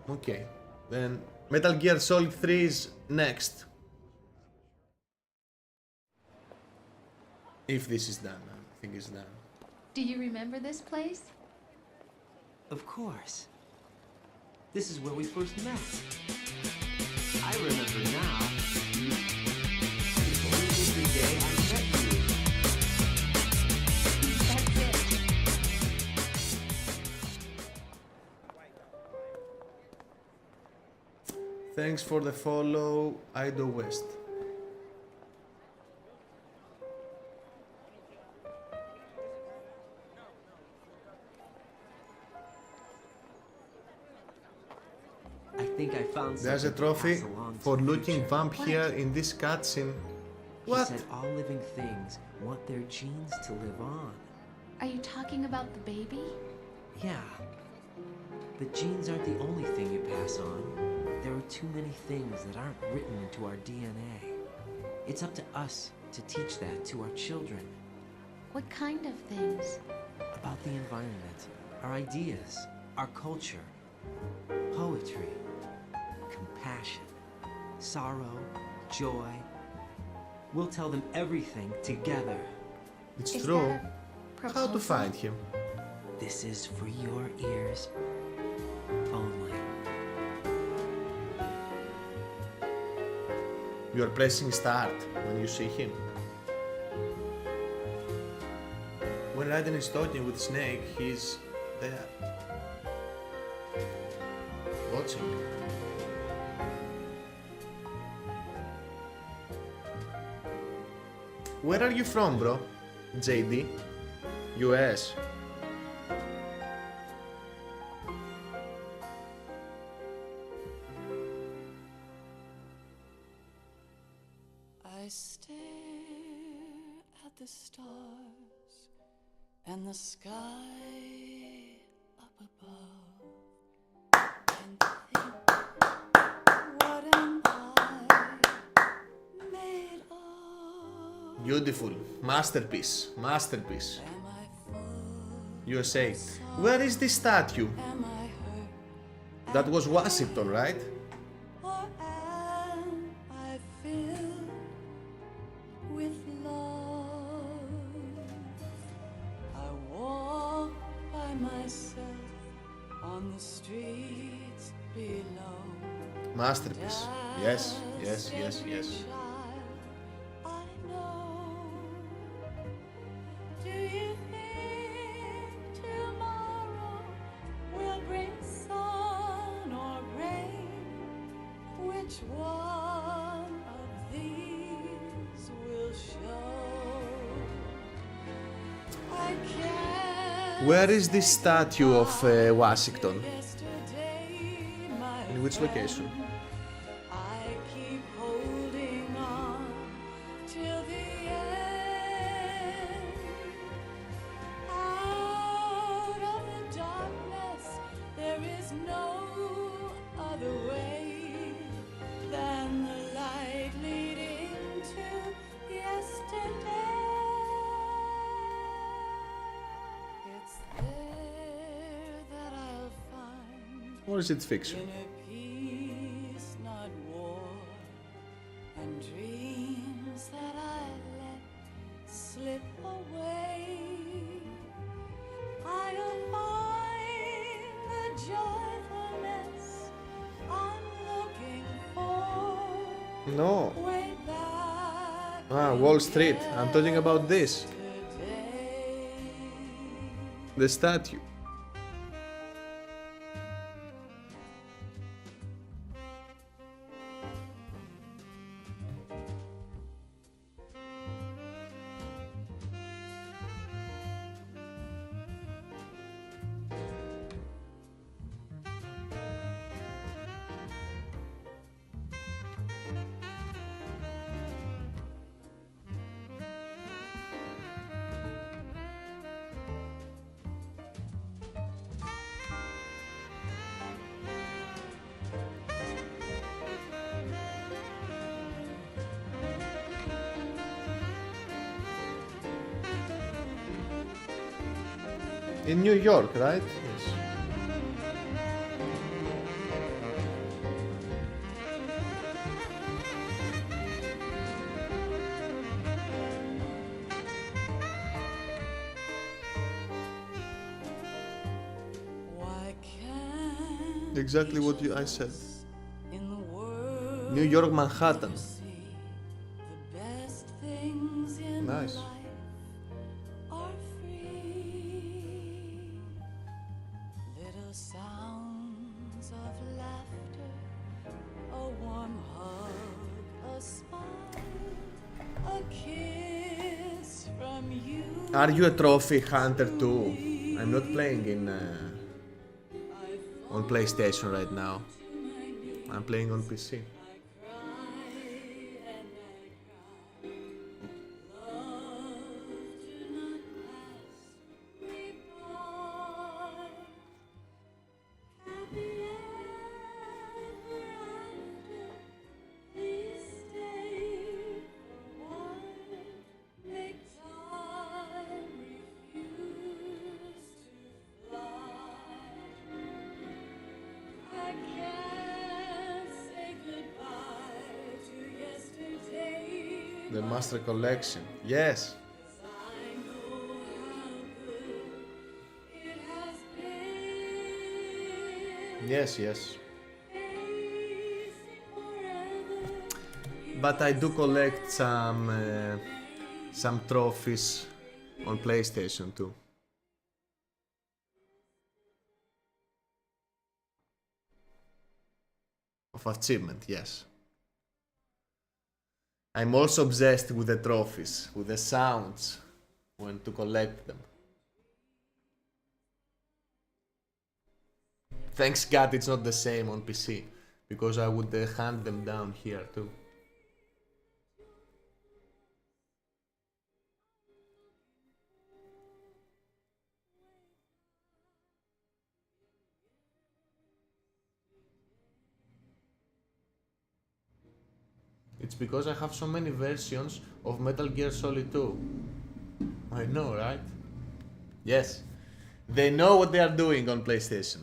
Okay. Then Metal Gear Solid 3 is next. If this is done, I think it's done. Do you remember this place? Of course. This is where we first met. I remember now. The day I met you. That's it. Thanks for the follow, Ido West. I think I found something. There's a trophy for looking vamp here in this cutscene. What? He said all living things want their genes to live on. Are you talking about the baby? Yeah. The genes aren't the only thing you pass on. There are too many things that aren't written into our DNA. It's up to us to teach that to our children. What kind of things? About the environment, our ideas, our culture, poetry, compassion, sorrow, joy. We'll tell them everything together. It's true. How to find him? This is for your ears only. You are pressing start when you see him. When Raiden is talking with Snake, he's there. Watching. Where are you from, bro? JD? US? I stare at the stars and the sky up above and think, what am I made of? Beautiful. Masterpiece. Masterpiece. USA. Where is this statue? That was Washington, right? Or am I filled with love? find myself on the streets below. Masterpiece. Yes, yes, yes, yes. I know. Do you think tomorrow will bring sun or rain? Which one of these will show? I can't. Where is this statue of Washington? In which location? I keep holding on till the end. Out of the darkness, there is no other way than the light leading to yesterday. It's there that I'll find. Or is it fiction? Inner peace, not war, and dreams that I let slip away. I'll find the joyfulness I'm looking for. No. Way back Ah, Wall Street. I'm talking about this. The statue. In New York, right? Yes. Why can't Exactly what I said. in the world New York, Manhattan. the best things in Nice. life are free? Little sounds of laughter, a warm hug, a smile, a kiss from you. Are you a trophy hunter too? I'm not playing in on PlayStation right now. I'm playing on PC. The Master Collection. Yes. Yes, yes. But I do collect some trophies on PlayStation too. Of achievement, yes. I'm also obsessed with the trophies, with the sounds, when to collect them. Thanks God it's not the same on PC, because I would hunt them down here too. It's because I have so many versions of Metal Gear Solid 2. I know, right? Yes. They know what they are doing on PlayStation.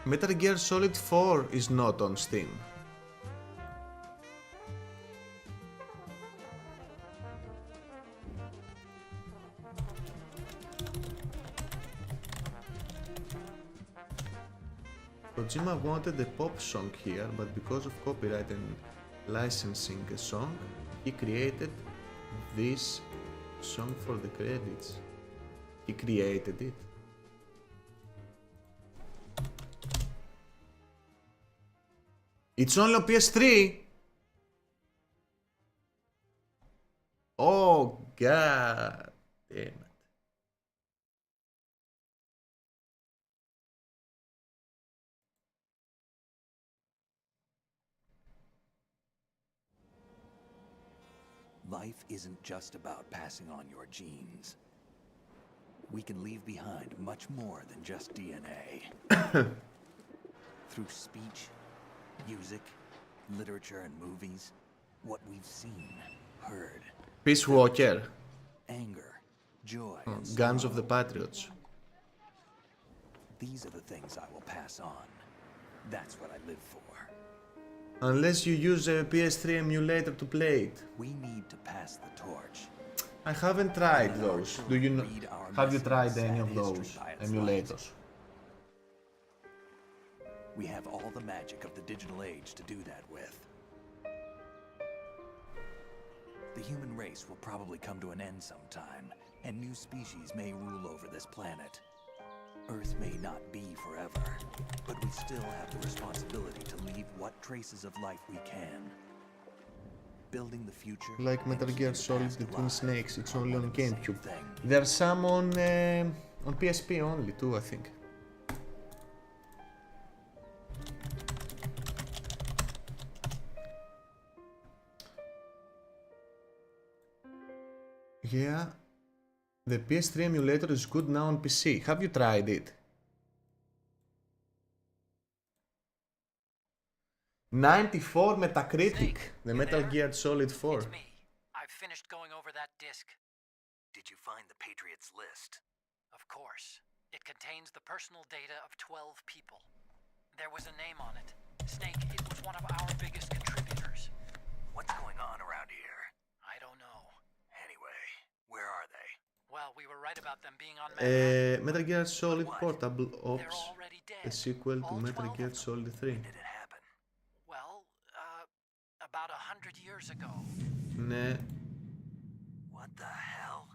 Metal Gear Solid 4 is not on Steam. Kojima wanted a pop song here, but because of copyright and licensing a song, he created this song for the credits. He created it. It's only on PS3? Oh god damn it. Life isn't just about passing on your genes. We can leave behind much more than just DNA. Through speech, music, literature, and movies, what we've seen, heard. Peace Walker. Anger, joy, and Guns of sorrow. the Patriots. These are the things I will pass on. That's what I live for. Unless you use a PS3 emulator to play it. We need to pass the torch. I haven't tried those. Do you know? Have you tried any of those emulators? We have all the magic of the digital age to do that with. The human race will probably come to an end sometime, and new species may rule over this planet. Earth may not be forever, but we still have the responsibility to leave what traces of life we can. Building the future. Like Metal Gear Solid the Twin Snakes, it's only on GameCube. There's some on PSP only too, I think. Yeah, the PS3 emulator is good now on PC. Have you tried it? 94 Metacritic, the Metal Gear Solid 4. It's me. I've finished going over that disc. Did you find the Patriots list? Of course. It contains the personal data of 12 people. There was a name on it. Snake, it was one of our biggest contributors. What's going on around here? I don't know. Anyway, where are they? Well, we were right about them being on Metal Gear Solid Portable Ops, a sequel to Metal Gear Solid 3. Well, about 100 years ago. Ναι. What the hell?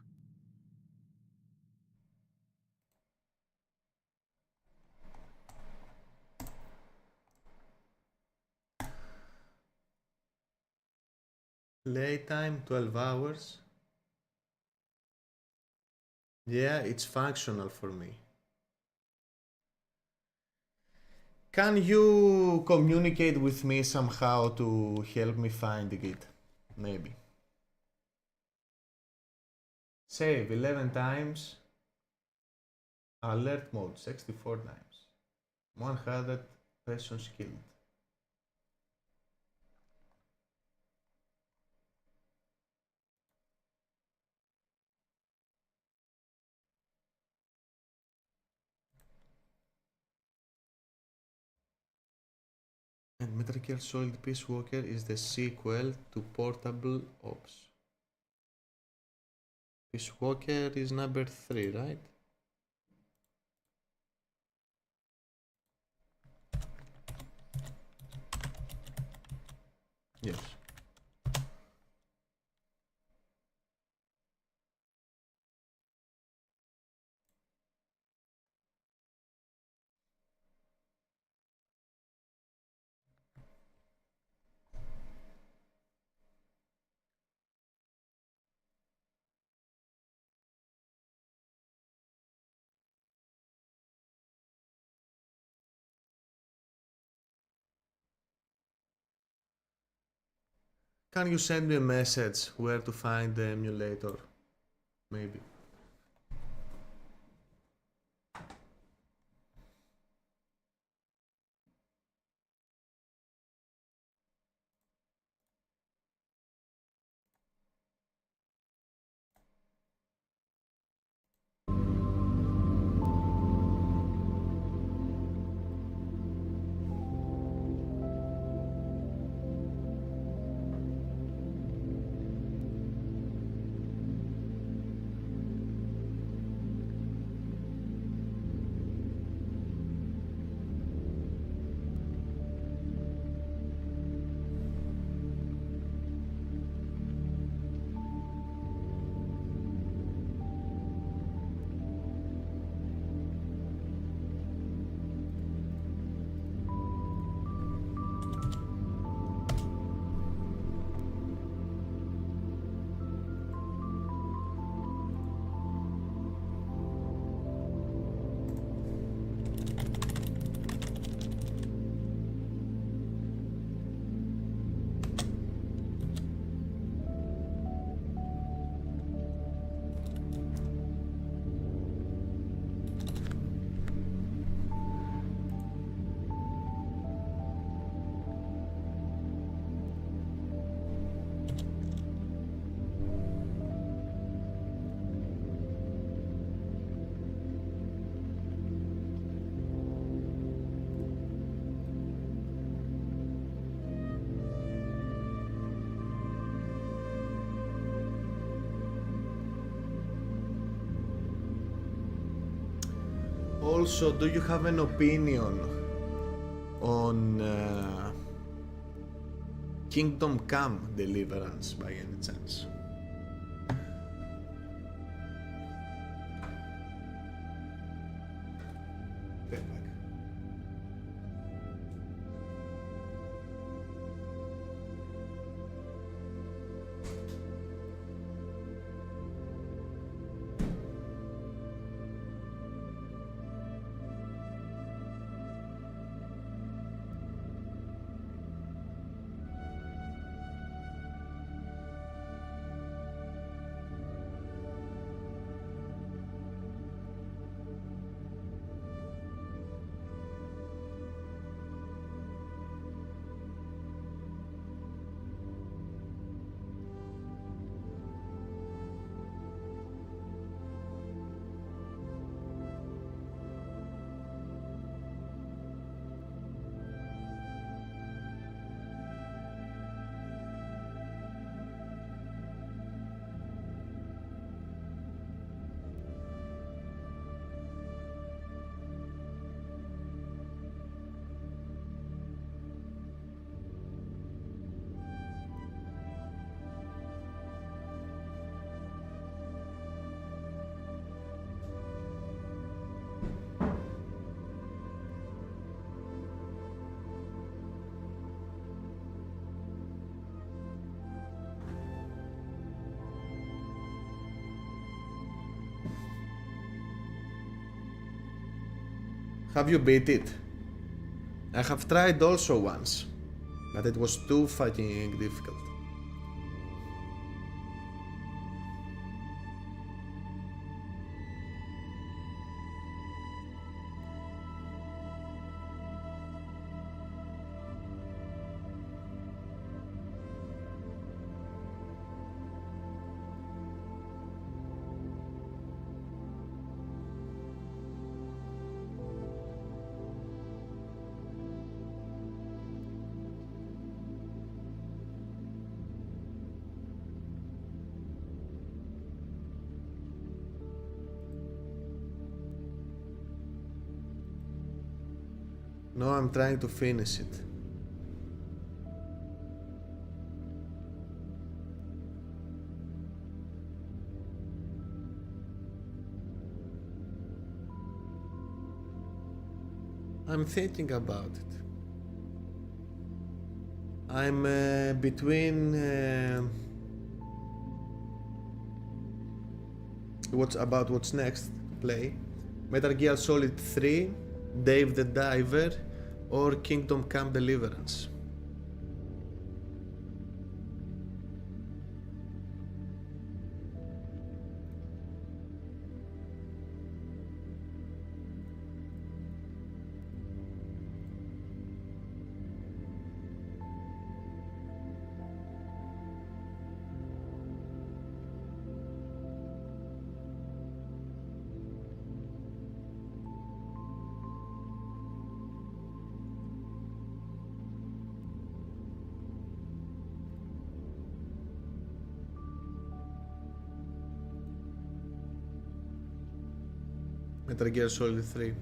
Late time, 12 hours. Yeah, it's functional for me. Can you communicate with me somehow to help me finding it? Maybe. Save 11 times. Alert mode 64 times. 100 persons killed. And Metal Gear Solid Peace Walker is the sequel to Portable Ops. Peace Walker is number 3, right? Yes. Can you send me a message where to find the emulator? Maybe. also, do you have an opinion on Kingdom Come Deliverance by any chance? Have you beat it? I have tried also once, but it was too fucking difficult. No, I'm trying to finish it. I'm thinking about it. I'm between what's next to play. Metal Gear Solid 3, Dave the Diver, or Kingdom Come Deliverance. Metal Gear Solid 3.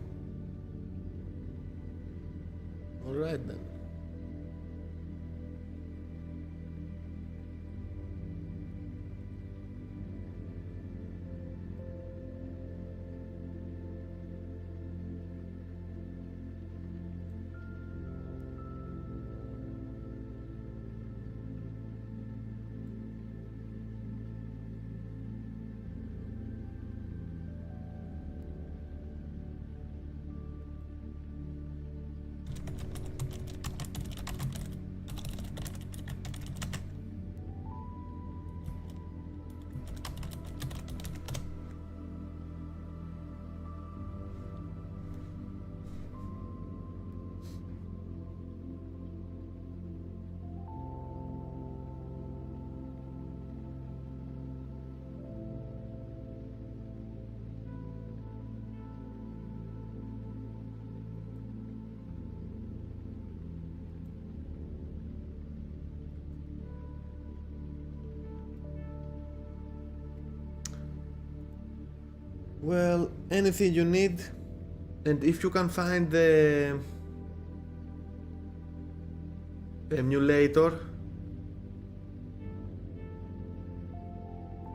Alright then. Well, anything you need, And if you can find the emulator,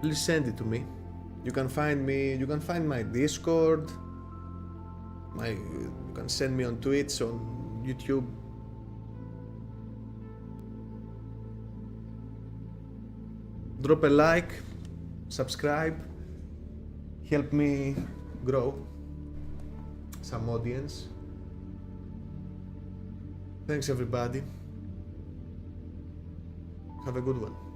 please send it to me. You can find me, you can find my Discord, you can send me on Twitch, on YouTube. Drop a like, subscribe, help me grow some audience. Thanks everybody. Have a good one.